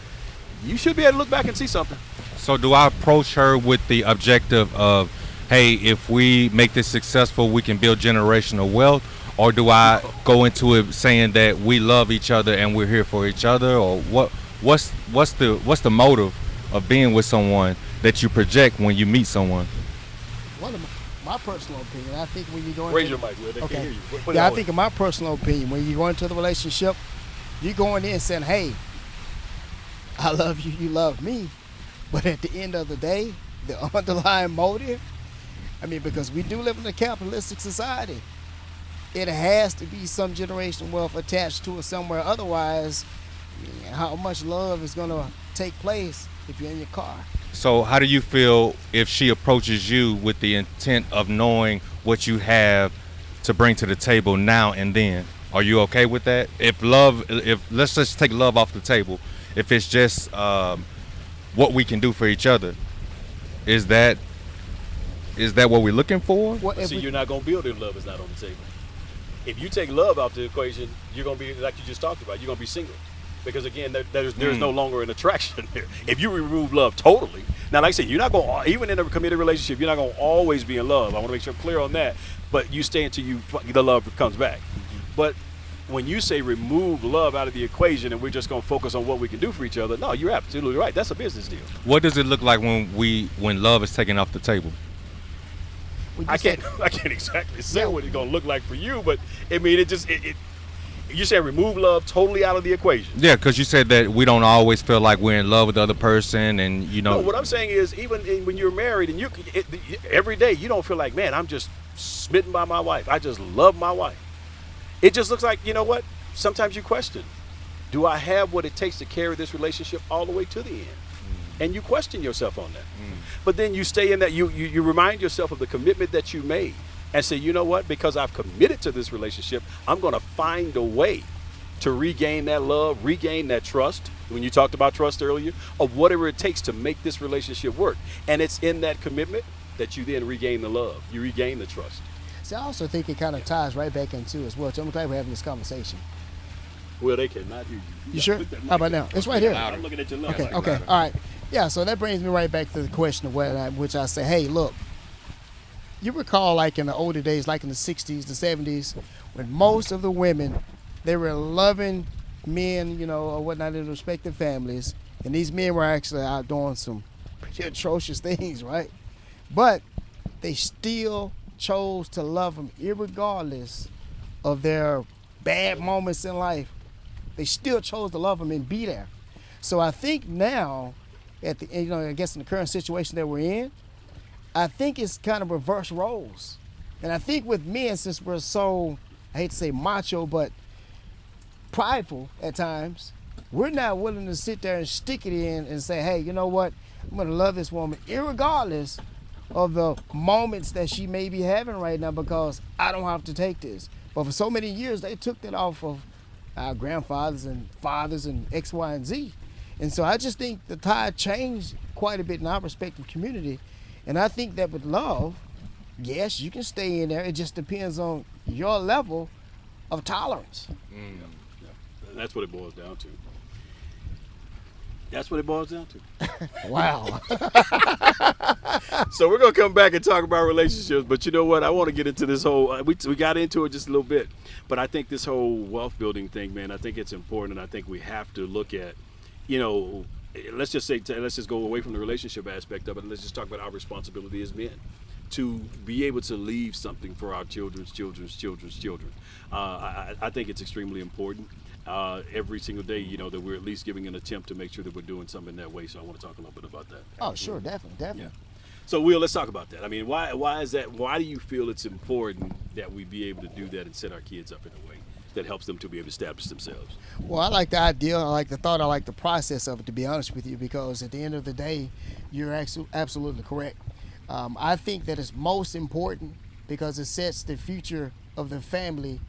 you should be able to look back and see something. So do I approach her with the objective of, hey, if we make this successful, we can build generational wealth? Or do I go into it saying that we love each other and we're here for each other? Or what's the motive of being with someone that you project when you meet someone? One of my personal opinion, I think when you go into Raise your mic, Will. They can't hear you. I think in my personal opinion, when you go into the relationship, you're going in saying, hey, I love you, you love me. But at the end of the day, the underlying motive, because we do live in a capitalistic society, it has to be some generational wealth attached to it somewhere. Otherwise, how much love is going to take place if you're in your car? So how do you feel if she approaches you with the intent of knowing what you have to bring to the table now and then? Are you okay with that? If let's just take love off the table. If it's just what we can do for each other, is that what we're looking for? You're not going to build if love is not on the table. If you take love out the equation, you're going to be, like you just talked about, you're going to be single. Because again, there's no longer an attraction there. If you remove love totally, now like I said, you're not going to, even in a committed relationship, you're not going to always be in love. I want to make sure I'm clear on that. But you stay until the love comes back. But when you say remove love out of the equation and we're just going to focus on what we can do for each other, no, you're absolutely right. That's a business deal. What does it look like when love is taken off the table? I can't exactly say what it's going to look like for you, but I mean, you said remove love totally out of the equation. Yeah, because you said that we don't always feel like we're in love with the other person, and you know. No, what I'm saying is, even when you're married and every day you don't feel like, man, I'm just smitten by my wife. I just love my wife. It just looks like, you know what? Sometimes you question, do I have what it takes to carry this relationship all the way to the end? And you question yourself on that. But then you stay in that, you remind yourself of the commitment that you made and say, you know what? Because I've committed to this relationship, I'm going to find a way to regain that love, regain that trust. When you talked about trust earlier, of whatever it takes to make this relationship work. And it's in that commitment that you then regain the love, you regain the trust. See, I also think it kind of ties right back into as well. So I'm glad we're having this conversation. Well, they cannot hear you. You sure? How about now? It's right here. I'm looking at your left. Okay, all right. Yeah, so that brings me right back to the question of which I say, hey, look, you recall like in the older days, like in the 60s, the 70s, when most of the women, they were loving men, you know, or whatnot in their respective families, and these men were actually out doing some pretty atrocious things, right? But they still chose to love them irregardless of their bad moments in life. They still chose to love them and be there. So I think now, I guess in the current situation that we're in, I think it's kind of reverse roles. And I think with men, since we're so, I hate to say macho, but prideful at times, we're not willing to sit there and stick it in and say, hey, you know what? I'm going to love this woman irregardless of the moments that she may be having right now, because I don't have to take this. But for so many years, they took that off of our grandfathers and fathers and X, Y, and Z. And so I just think the tide changed quite a bit in our respective community. And I think that with love, yes, you can stay in there. It just depends on your level of tolerance. Yeah. That's what it boils down to. That's what it boils down to. Wow. So we're going to come back and talk about relationships. But you know what? I want to get into this whole, we got into it just a little bit. But I think this whole wealth building thing, man, I think it's important. And I think we have to look at, you know, let's just go away from the relationship aspect of it. And let's just talk about our responsibility as men to be able to leave something for our children's children. I think it's extremely important. Every single day, you know, that we're at least giving an attempt to make sure that we're doing something that way. So I want to talk a little bit about that. Oh, sure, definitely. Yeah. So, Will, let's talk about that. I mean, why is that? Why do you feel it's important that we be able to do that and set our kids up in a way that helps them to be able to establish themselves? Well, I like the idea, I like the thought, I like the process of it, to be honest with you, because at the end of the day, you're absolutely correct. I think that it's most important because it sets the future of the family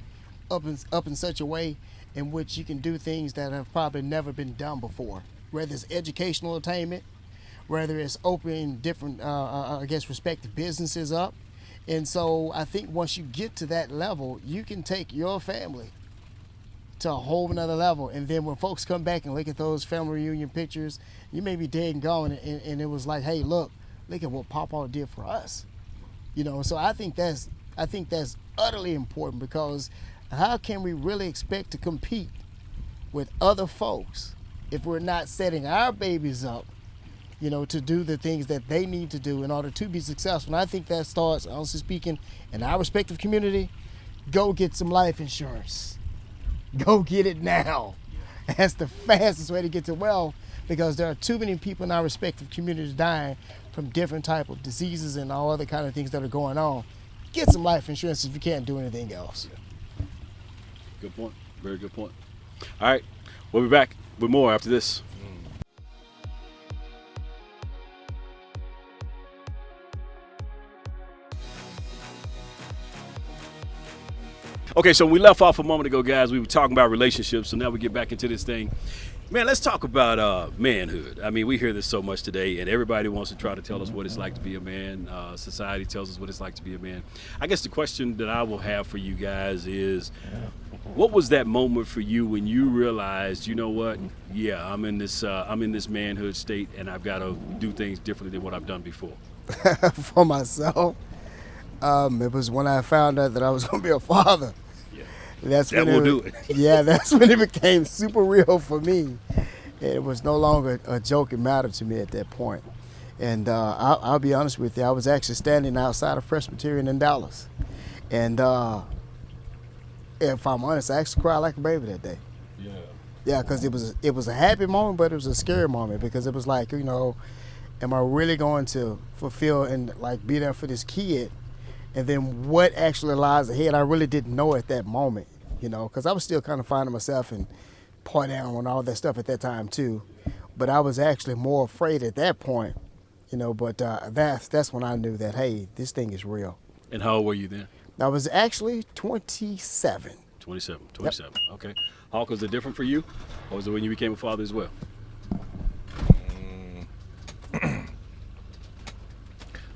up in such a way in which you can do things that have probably never been done before, whether it's educational attainment, whether it's opening different, respective businesses up. And so I think once you get to that level, you can take your family to a whole nother level. And then when folks come back and look at those family reunion pictures, you may be dead and gone, and it was like, hey, look at what Papa did for us. You know, so I think that's utterly important, because how can we really expect to compete with other folks if we're not setting our babies up, you know, to do the things that they need to do in order to be successful? And I think that starts, honestly speaking, in our respective community. Go get some life insurance. Go get it now. That's the fastest way to get to wealth, because there are too many people in our respective communities dying from different type of diseases and all other kind of things that are going on. Get some life insurance if you can't do anything else. Good point. Very good point. All right. We'll be back with more after this. Okay, so we left off a moment ago, guys. We were talking about relationships, so now we get back into this thing. Man, let's talk about manhood. I mean, we hear this so much today, and everybody wants to try to tell us what it's like to be a man. Society tells us what it's like to be a man. I guess the question that I will have for you guys is, what was that moment for you when you realized, you know what? Yeah, I'm in this manhood state, and I've got to do things differently than what I've done before. For myself, it was when I found out that I was going to be a father. Yeah. That's That when will do it. Yeah, that's when it became super real for me. It was no longer a joking matter to me at that point. And I'll be honest with you, I was actually standing outside of Presbyterian in Dallas. And if I'm honest, I actually cried like a baby that day. Yeah. Yeah, because it was a happy moment, but it was a scary moment because it was like, am I really going to fulfill and like be there for this kid? And then what actually lies ahead, I really didn't know at that moment, because I was still kind of finding myself and partying and all that stuff at that time too. But I was actually more afraid at that point, but that's when I knew that, hey, this thing is real. And how old were you then? I was actually 27. 27. Yep. Okay. Hawk, was it different for you? Or was it when you became a father as well?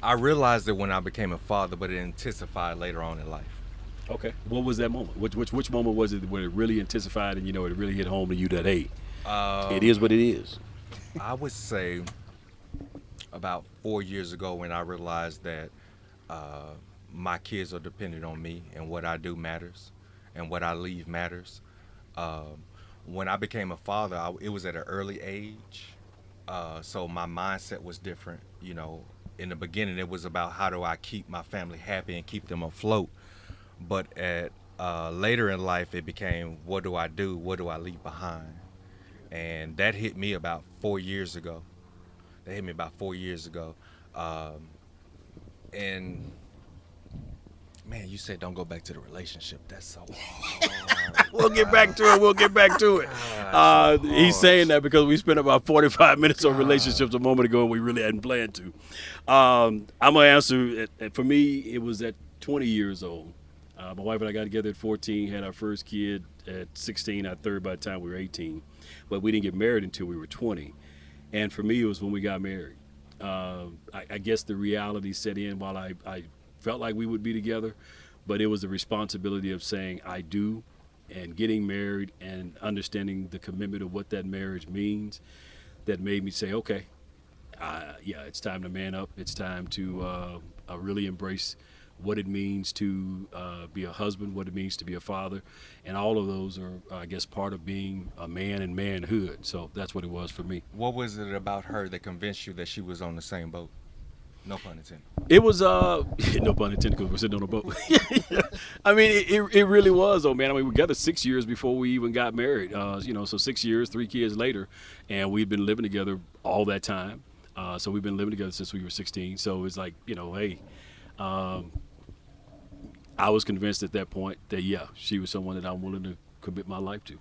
I realized it when I became a father, but it intensified later on in life. Okay. What was that moment? Which moment was it when it really intensified and, it really hit home to you that, hey, it is what it is? I would say about 4 years ago when I realized that my kids are dependent on me and what I do matters and what I leave matters. When I became a father, it was at an early age, so my mindset was different. In the beginning, it was about how do I keep my family happy and keep them afloat. But at later in life, it became what do I do? What do I leave behind? And that hit me about 4 years ago. And man, you said don't go back to the relationship. That's so hard. We'll get back to it. He's saying that because we spent about 45 minutes on relationships a moment ago and we really hadn't planned to. I'm going to answer, for me, it was at 20 years old. My wife and I got together at 14, had our first kid at 16, our third by the time we were 18. But we didn't get married until we were 20. And for me, it was when we got married. I guess the reality set in while I felt like we would be together, but it was the responsibility of saying I do and getting married and understanding the commitment of what that marriage means that made me say, okay, it's time to man up. It's time to really embrace what it means to be a husband, what it means to be a father. And all of those are, I guess, part of being a man and manhood. So that's what it was for me. What was it about her that convinced you that she was on the same boat? No pun intended. It was, no pun intended, because we're sitting on a boat. I mean, it really was, though, man. I mean, we got together 6 years before we even got married. So 6 years, 3 kids later, and we've been living together all that time. So we've been living together since we were 16. So it's like, hey, I was convinced at that point that, she was someone that I'm willing to commit my life to.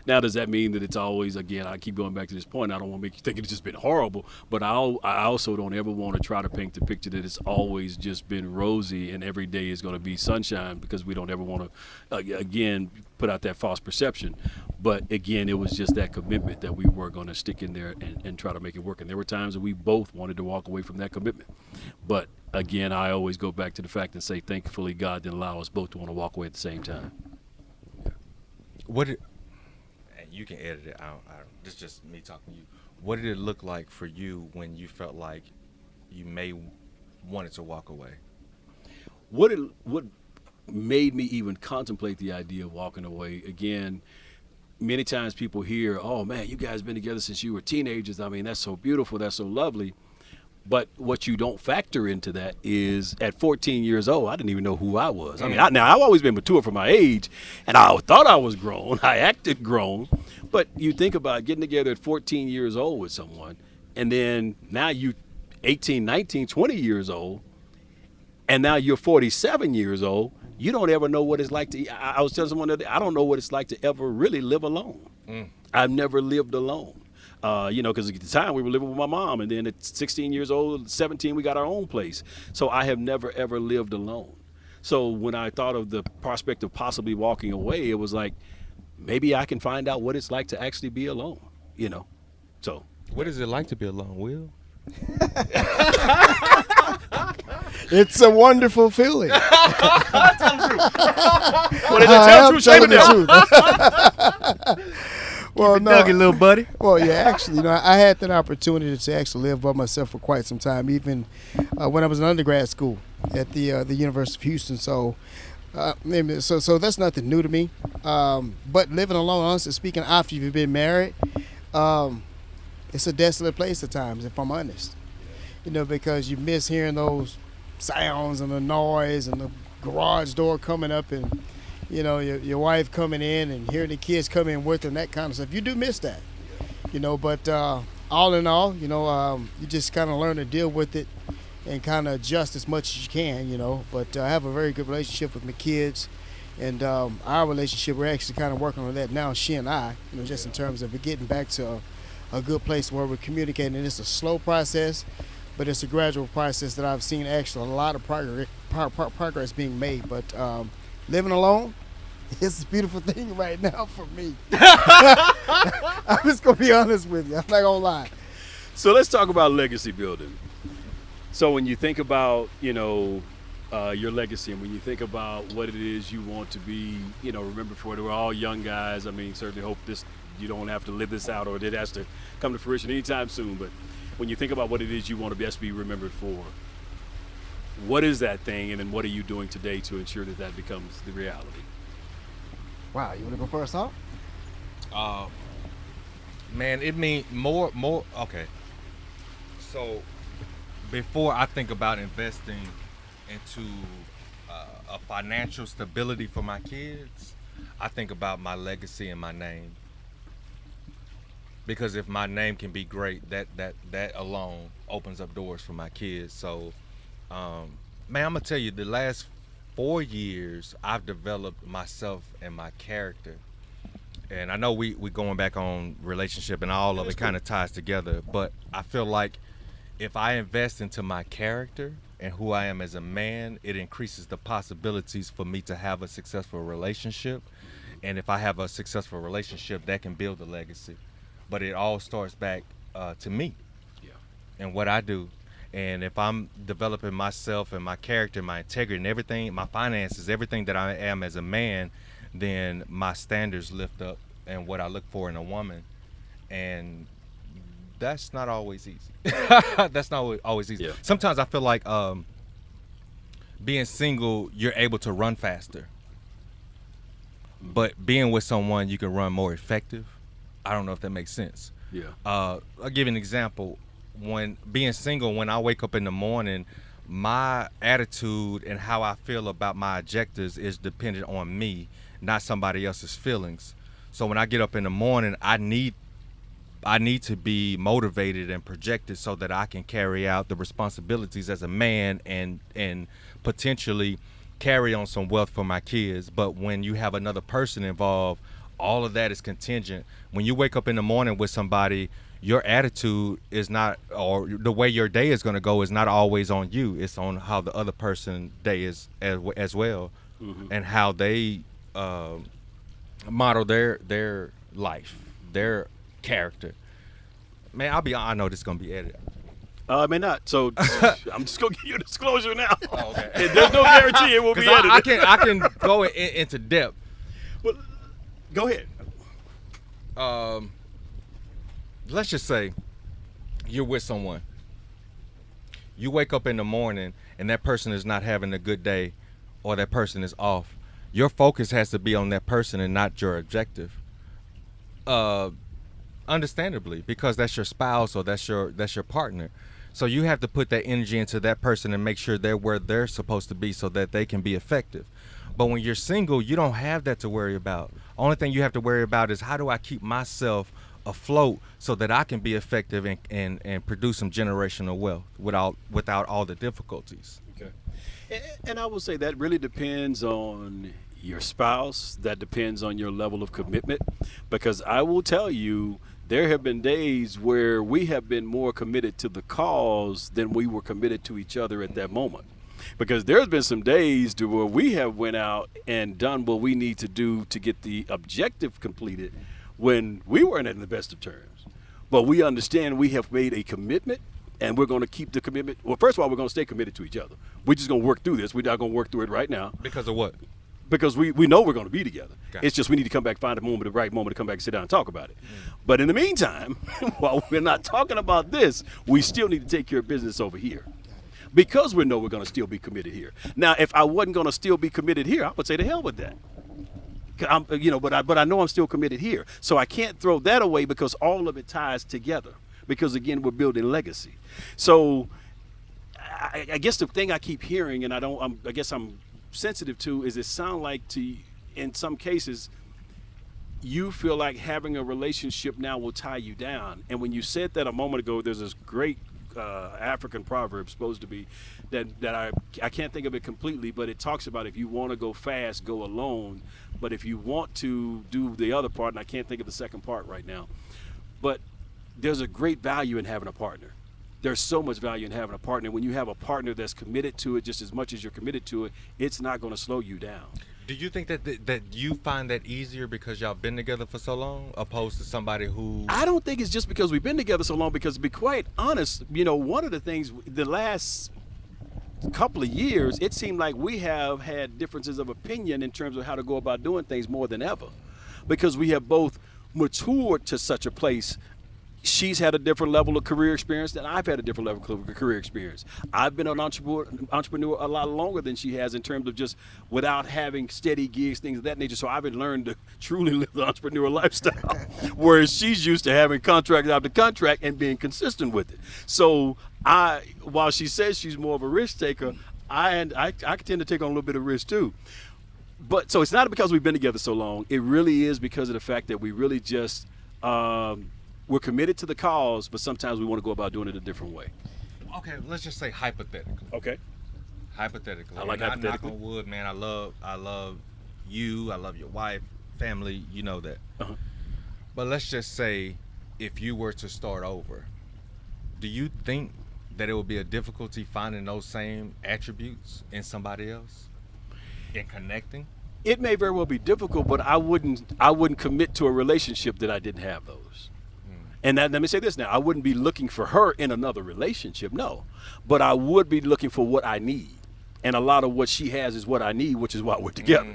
Now, does that mean that it's always, again, I keep going back to this point, I don't want to make you think it's just been horrible, but I also don't ever want to try to paint the picture that it's always just been rosy and every day is going to be sunshine, because we don't ever want to, again, put out that false perception. But, again, it was just that commitment that we were going to stick in there and try to make it work. And there were times that we both wanted to walk away from that commitment. But, again, I always go back to the fact and say, thankfully, God didn't allow us both to want to walk away at the same time. You can edit it. This is just me talking to you. What did it look like for you when you felt like you may wanted to walk away? What made me even contemplate the idea of walking away? Again, many times people hear, "Oh man, you guys been together since you were teenagers. I mean, that's so beautiful. That's so lovely." But what you don't factor into that is at 14 years old, I didn't even know who I was. I mean, I've always been mature for my age, and I thought I was grown. I acted grown. But you think about getting together at 14 years old with someone, and then now you 18, 19, 20 years old, and now you're 47 years old. You don't ever know what it's like to, I was telling someone that I don't know what it's like to ever really live alone. I've never lived alone. Because at the time we were living with my mom, and then at 16 years old, 17, we got our own place. So I have never, ever lived alone. So when I thought of the prospect of possibly walking away, it was like, maybe I can find out what it's like to actually be alone, So. What is it like to be alone, Will? It's a wonderful feeling. Well, tell the truth, shame it down. Well, no, Dougie, little buddy. Well, yeah, actually, I had that opportunity to actually live by myself for quite some time, even when I was in undergrad school at the University of Houston. So So that's nothing new to me. But living alone, honestly speaking, after you've been married, it's a desolate place at times, if I'm honest. Because you miss hearing those sounds and the noise and the garage door coming up and, your wife coming in and hearing the kids come in with her and that kind of stuff. You do miss that, but all in all, you just kind of learn to deal with it and kind of adjust as much as you can, But I have a very good relationship with my kids. And our relationship, we're actually kind of working on that now, she and I, just in terms of getting back to a good place where we're communicating. And it's a slow process, but it's a gradual process that I've seen actually a lot of progress being made. But living alone, it's a beautiful thing right now for me. I'm just going to be honest with you. I'm not going to lie. So let's talk about legacy building. So when you think about, your legacy, and when you think about what it is you want to be, remember for, we're all young guys. I mean, certainly hope you don't have to live this out or it has to come to fruition anytime soon. But when you think about what it is you want to best be remembered for, what is that thing, and then what are you doing today to ensure that becomes the reality? Wow, you want to go first, huh? Man, it means more. Okay. So before I think about investing into a financial stability for my kids, I think about my legacy and my name. Because if my name can be great, that alone opens up doors for my kids. So, man, I'm gonna tell you, the last 4 years, I've developed myself and my character. And I know we going back on relationship and all of it kind of ties together, but I feel like if I invest into my character and who I am as a man, it increases the possibilities for me to have a successful relationship. And if I have a successful relationship, that can build a legacy. But it all starts back to me and what I do. And if I'm developing myself and my character, my integrity and everything, my finances, everything that I am as a man, then my standards lift up and what I look for in a woman. And that's not always easy. That's not always easy. Yeah. Sometimes I feel like being single, you're able to run faster. But being with someone, you can run more effective. I don't know if that makes sense. Yeah. I'll give you an example. When being single, when I wake up in the morning, my attitude and how I feel about my objectives is dependent on me, not somebody else's feelings. So when I get up in the morning, I need to be motivated and projected so that I can carry out the responsibilities as a man and potentially carry on some wealth for my kids. But when you have another person involved, all of that is contingent. When you wake up in the morning with somebody, your attitude is not, or the way your day is going to go is not always on you. It's on how the other person's day is as well, and how they model their life, their character. Man, I know this is going to be edited. I may not. So I'm just going to give you a disclosure now. Oh, okay. There's no guarantee it will be edited. I can go into depth. Well, go ahead. Let's just say you're with someone. You wake up in the morning and that person is not having a good day, or that person is off. Your focus has to be on that person and not your objective. Understandably, because that's your spouse or that's your partner. So you have to put that energy into that person and make sure they're where they're supposed to be so that they can be effective. But when you're single, you don't have that to worry about. Only thing you have to worry about is, how do I keep myself afloat so that I can be effective and produce some generational wealth without all the difficulties. Okay. And I will say that really depends on your spouse. That depends on your level of commitment, because I will tell you, there have been days where we have been more committed to the cause than we were committed to each other at that moment. Because there's been some days to where we have went out and done what we need to do to get the objective completed when we weren't in the best of terms. But we understand we have made a commitment, and we're going to keep the commitment. Well, first of all, we're going to stay committed to each other. We're just going to work through this. We're not going to work through it right now. Because of what? Because we know we're going to be together. Gotcha. It's just we need to come back, find the right moment to come back and sit down and talk about it. But in the meantime, while we're not talking about this, we still need to take care of business over here. because we know we're going to still be committed here. Now, if I wasn't going to still be committed here, I would say to hell with that. But I know I'm still committed here. So I can't throw that away because all of it ties together. Because, again, we're building legacy. So I guess the thing I keep hearing, and I guess I'm sensitive to, is it sound like in some cases, you feel like having a relationship now will tie you down. And when you said that a moment ago, there's this great African proverb supposed to be that I can't think of it completely, but it talks about if you want to go fast, go alone. But if you want to do the other part, and I can't think of the second part right now, but there's a great value in having a partner. There's so much value in having a partner. When you have a partner that's committed to it just as much as you're committed to it, it's not going to slow you down. Do you think that you find that easier because y'all been together for so long, opposed to somebody who? I don't think it's just because we've been together so long. Because to be quite honest, one of the things the last couple of years, it seemed like we have had differences of opinion in terms of how to go about doing things more than ever, because we have both matured to such a place. She's had a different level of career experience than I've had a different level of career experience. I've been an entrepreneur a lot longer than she has in terms of just without having steady gigs, things of that nature. So I've learned to truly live the entrepreneur lifestyle, whereas she's used to having contract after contract and being consistent with it. So while she says she's more of a risk taker, I tend to take on a little bit of risk too. But so it's not because we've been together so long. It really is because of the fact that we really just we're committed to the cause, but sometimes we want to go about doing it a different way. Okay, let's just say hypothetically. Okay. Hypothetically. I like and hypothetically. I knock on wood, man. I love you. I love your wife, family. You know that. Uh-huh. But let's just say, if you were to start over, do you think that it would be a difficulty finding those same attributes in somebody else, in connecting? It may very well be difficult, but I wouldn't commit to a relationship that I didn't have those. And let me say this now, I wouldn't be looking for her in another relationship, no. But I would be looking for what I need. And a lot of what she has is what I need, which is why we're together.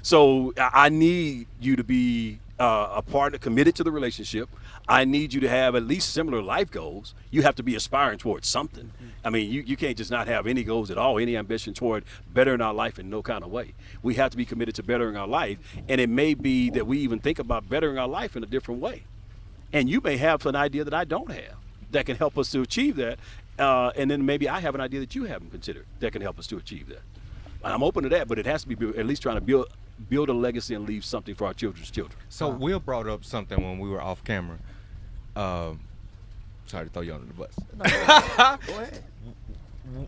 So I need you to be a partner committed to the relationship. I need you to have at least similar life goals. You have to be aspiring towards something. I mean, you can't just not have any goals at all, any ambition toward bettering our life in no kind of way. We have to be committed to bettering our life. And it may be that we even think about bettering our life in a different way. And you may have an idea that I don't have that can help us to achieve that. And then maybe I have an idea that you haven't considered that can help us to achieve that. And I'm open to that, but it has to be at least trying to build a legacy and leave something for our children's children. So Will brought up something when we were off camera. Sorry to throw you under the bus. Go ahead.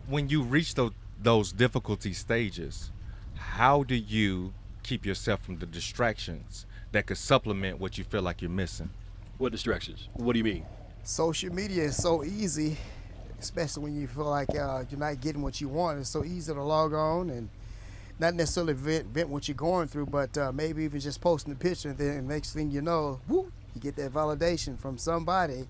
When you reach those difficulty stages, how do you keep yourself from the distractions that could supplement what you feel like you're missing? What distractions? What do you mean? Social media is so easy, especially when you feel like you're not getting what you want. It's so easy to log on and not necessarily vent what you're going through, but maybe even just posting a picture, and then the next thing you know, whoop, you get that validation from somebody,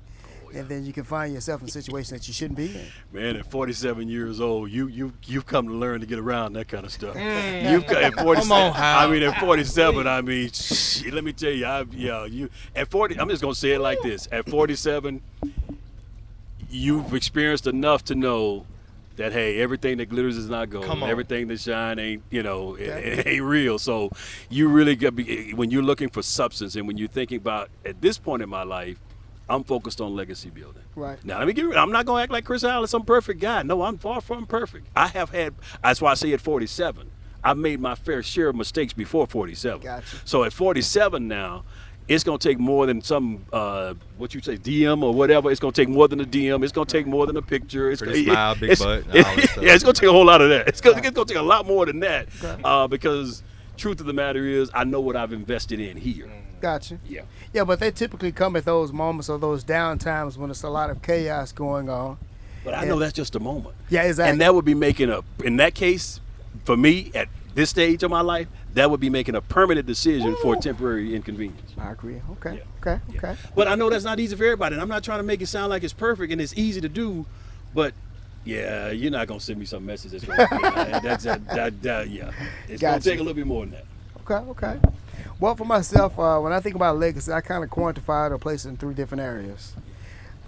and then you can find yourself in a situation that you shouldn't be in. Man, at 47 years old, you've come to learn to get around that kind of stuff. You've at 47. Come on, Howell. I mean, at 47, I mean, shit, let me tell you, you at 40. I'm just gonna say it like this: at 47, you've experienced enough to know that hey, everything that glitters is not gold. Everything that shine ain't, it ain't real. So you really got when you're looking for substance, and when you're thinking about at this point in my life, I'm focused on legacy building. Right. Now, let me get real. I'm not going to act like Chris Howell is some perfect guy. No, I'm far from perfect. That's why I say at 47, I've made my fair share of mistakes before 47. Gotcha. So at 47 now, it's going to take more than some, what you say, DM or whatever. It's going to take more than a DM. It's going to take more than a picture. Pretty smile, big butt. Yeah, it's going to take a whole lot of that. It's going to take a lot more than that because truth of the matter is I know what I've invested in here. Gotcha. Yeah. Yeah, but they typically come at those moments or those down times when there's a lot of chaos going on. But I know that's just a moment. Yeah, exactly. And that would be in that case, for me, at this stage of my life, that would be making a permanent decision for a temporary inconvenience. I agree. Okay. Yeah. Okay. But I know that's not easy for everybody. And I'm not trying to make it sound like it's perfect and it's easy to do, but yeah, you're not going to send me some message that's going to yeah. It's going to take a little bit more than that. Okay. Well, for myself, when I think about legacy, I kind of quantify it or place it in three different areas.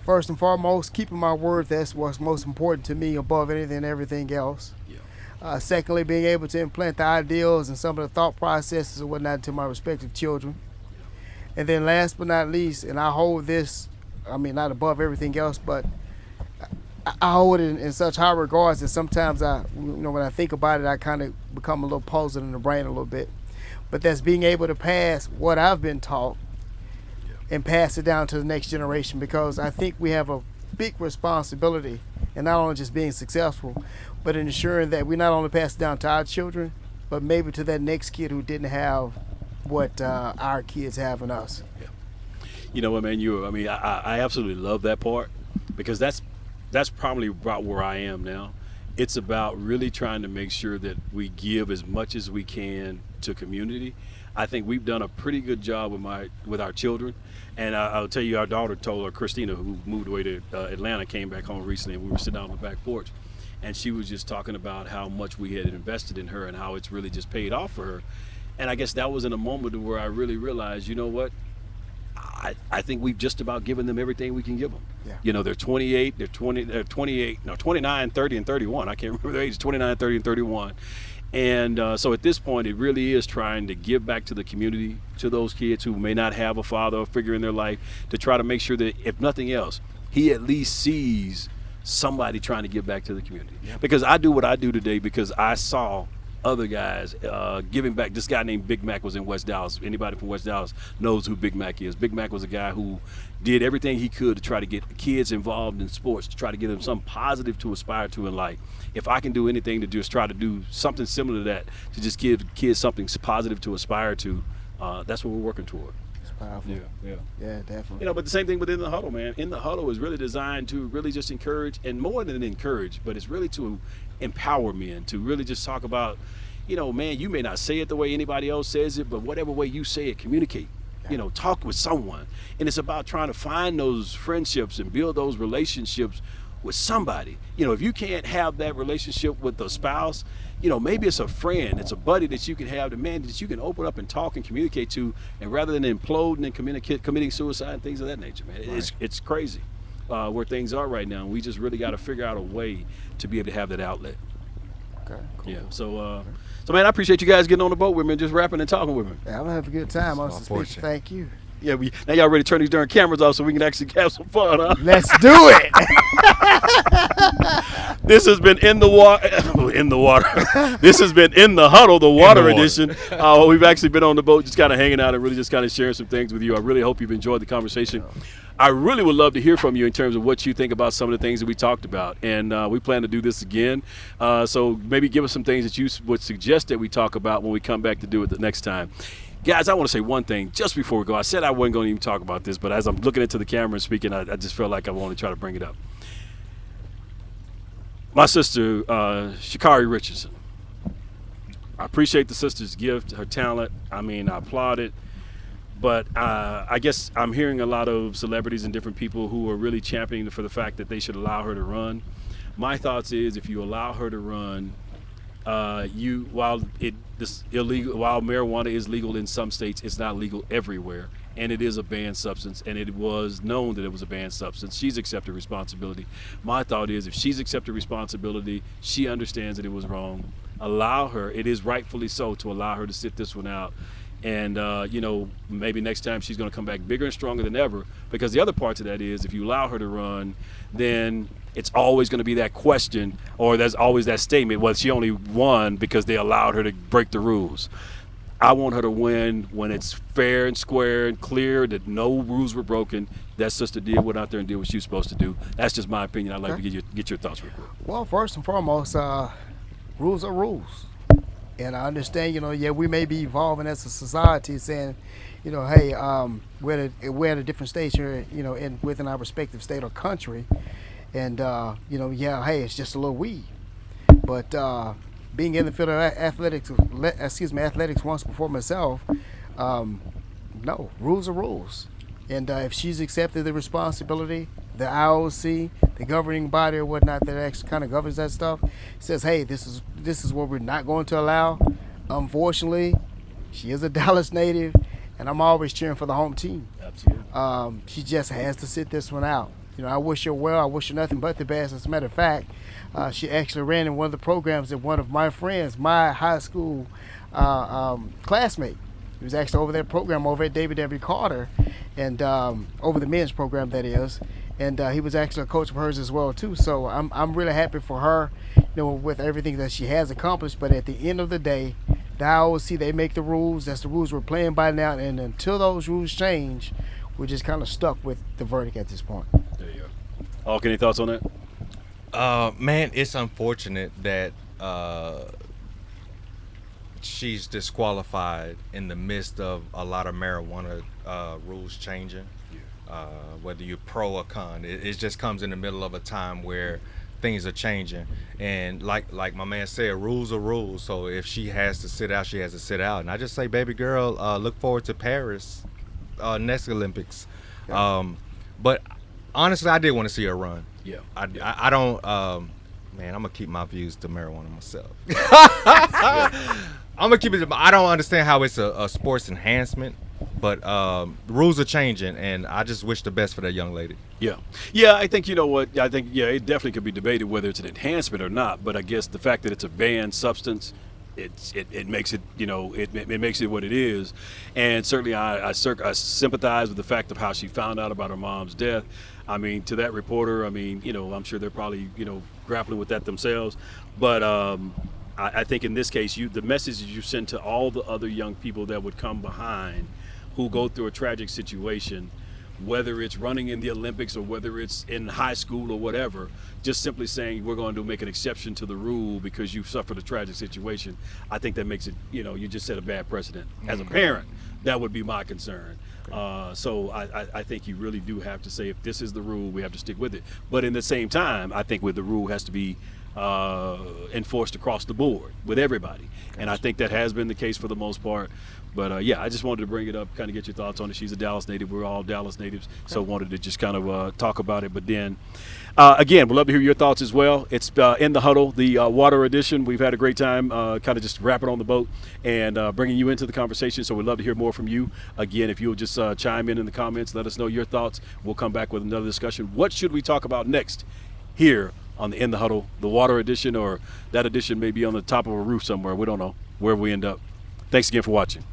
first and foremost, keeping my word, that's what's most important to me above anything and everything else. Yeah. Secondly, being able to implant the ideals and some of the thought processes and whatnot to my respective children. And then last but not least, and I hold this, I mean, not above everything else, but I hold it in such high regards that sometimes when I think about it, I kind of become a little puzzled in the brain a little bit. But that's being able to pass what I've been taught and pass it down to the next generation, because I think we have a big responsibility in not only just being successful, but in ensuring that we not only pass it down to our children, but maybe to that next kid who didn't have what our kids have in us. Yeah. You know what, man? I absolutely love that part, because that's probably about where I am now. It's about really trying to make sure that we give as much as we can to community. I think we've done a pretty good job with our children. And I'll tell you, our daughter told her, Christina, who moved away to Atlanta, came back home recently, and we were sitting out on the back porch. And she was just talking about how much we had invested in her and how it's really just paid off for her. And I guess that was in a moment where I really realized, you know what? I think we've just about given them everything we can give them. Yeah. You know, they're 28, they're 29, 30, and 31. I can't remember their age, 29, 30, and 31. And so at this point, it really is trying to give back to the community, to those kids who may not have a father or figure in their life, to try to make sure that, if nothing else, he at least sees somebody trying to give back to the community. Yeah. Because I do what I do today because I saw other guys giving back. This guy named Big Mac was in West Dallas. Anybody from West Dallas knows who Big Mac is. Big Mac was a guy who did everything he could to try to get kids involved in sports, to try to give them something positive to aspire to in life. If I can do anything to just try to do something similar to that, to just give kids something positive to aspire to, that's what we're working toward. It's powerful. Yeah, definitely. You know, but the same thing within the huddle, man. In the huddle is really designed to really just encourage, and more than encourage, but it's really to empower men, to really just talk about, you know, man, you may not say it the way anybody else says it, but whatever way you say it, communicate. You know, talk with someone. And it's about trying to find those friendships and build those relationships with somebody. You know, if you can't have that relationship with the spouse, you know, maybe it's a friend, it's a buddy that you can have, the man that you can open up and talk and communicate to, and rather than imploding and committing suicide and things of that nature, man. Right. It's crazy where things are right now. We just really got to figure out a way to be able to have that outlet. Okay, cool. Yeah. So man, I appreciate you guys getting on the boat with me and just rapping and talking with me. Yeah, I'm gonna have a good time. It's I'm my speaking. fortune. Thank you. Yeah, now y'all ready to turn these darn cameras off so we can actually have some fun, huh? Let's do it. This has been in the water. This has been in the huddle, the water edition. We've actually been on the boat, just kind of hanging out and really just kind of sharing some things with you. I really hope you've enjoyed the conversation. I really would love to hear from you in terms of what you think about some of the things that we talked about. And we plan to do this again. So maybe give us some things that you would suggest that we talk about when we come back to do it the next time. Guys, I want to say one thing just before we go. I said I wasn't going to even talk about this, but as I'm looking into the camera and speaking, I just felt like I wanted to try to bring it up. My sister, Sha'Carri Richardson. I appreciate the sister's gift, her talent. I mean, I applaud it. But I guess I'm hearing a lot of celebrities and different people who are really championing for the fact that they should allow her to run. My thoughts is, if you allow her to run, while marijuana is legal in some states, it's not legal everywhere, and it is a banned substance, and it was known that it was a banned substance. She's accepted responsibility. My thought is, if she's accepted responsibility, she understands that it was wrong. Allow her. It is rightfully so to allow her to sit this one out. And, you know, maybe next time she's going to come back bigger and stronger than ever, because the other part to that is, if you allow her to run, then it's always going to be that question, or there's always that statement, well, she only won because they allowed her to break the rules. I want her to win when it's fair and square and clear that no rules were broken. That sister went out there and did what she was supposed to do. That's just my opinion. I'd like to get your thoughts real quick. Well, first and foremost, rules are rules. And I understand, you know, yeah, we may be evolving as a society, saying, you know, hey, we're at a different stage here, you know, within our respective state or country. And, you know, yeah, hey, it's just a little weed. But being in the field of athletics once before myself, no, rules are rules. And if she's accepted the responsibility, the IOC, the governing body or whatnot that actually kind of governs that stuff, says, hey, this is what we're not going to allow. Unfortunately, she is a Dallas native, and I'm always cheering for the home team. Absolutely. She just has to sit this one out. I wish her well. I wish her nothing but the best. As a matter of fact, she actually ran in one of the programs that one of my friends, my high school classmate, he was actually over that program over at David W. Carter, and over the men's program, that is. And he was actually a coach of hers as well too. So I'm really happy for her, with everything that she has accomplished. But at the end of the day, the IOC, they make the rules. That's the rules we're playing by now. And until those rules change, we're just kind of stuck with the verdict at this point. There you go. Hulk, any thoughts on that? Man, it's unfortunate that she's disqualified in the midst of a lot of marijuana rules changing. Whether you're pro or con, it just comes in the middle of a time where things are changing, and like my man said, rules are rules. So if she has to sit out, she has to sit out. And I just say, baby girl, look forward to Paris next Olympics. But honestly, I did want to see her run. Yeah. I don't. Man, I'm gonna keep my views to marijuana myself. I'm gonna keep it. I don't understand how it's a sports enhancement. But the rules are changing, and I just wish the best for that young lady. Yeah, I think it definitely could be debated whether it's an enhancement or not. But I guess the fact that it's a banned substance, it makes it it makes it what it is. And certainly I sympathize with the fact of how she found out about her mom's death. I mean, to that reporter, I'm sure they're probably grappling with that themselves. But I think in this case, the message you send to all the other young people that would come behind, who go through a tragic situation, whether it's running in the Olympics or whether it's in high school or whatever, just simply saying we're going to make an exception to the rule because you've suffered a tragic situation. I think that makes it, you just set a bad precedent. As a parent, that would be my concern. So I think you really do have to say, if this is the rule, we have to stick with it. But in the same time, I think the rule has to be enforced across the board with everybody. And I think that has been the case for the most part. But I just wanted to bring it up, kind of get your thoughts on it. She's a Dallas native. We're all Dallas natives, so wanted to just kind of talk about it. But then, again, we'd love to hear your thoughts as well. It's in the Huddle, the water edition. We've had a great time kind of just wrapping on the boat and bringing you into the conversation. So we'd love to hear more from you. Again, if you'll just chime in the comments, let us know your thoughts. We'll come back with another discussion. What should we talk about next here on the In the Huddle, the water edition, or that edition may be on the top of a roof somewhere. We don't know where we end up. Thanks again for watching.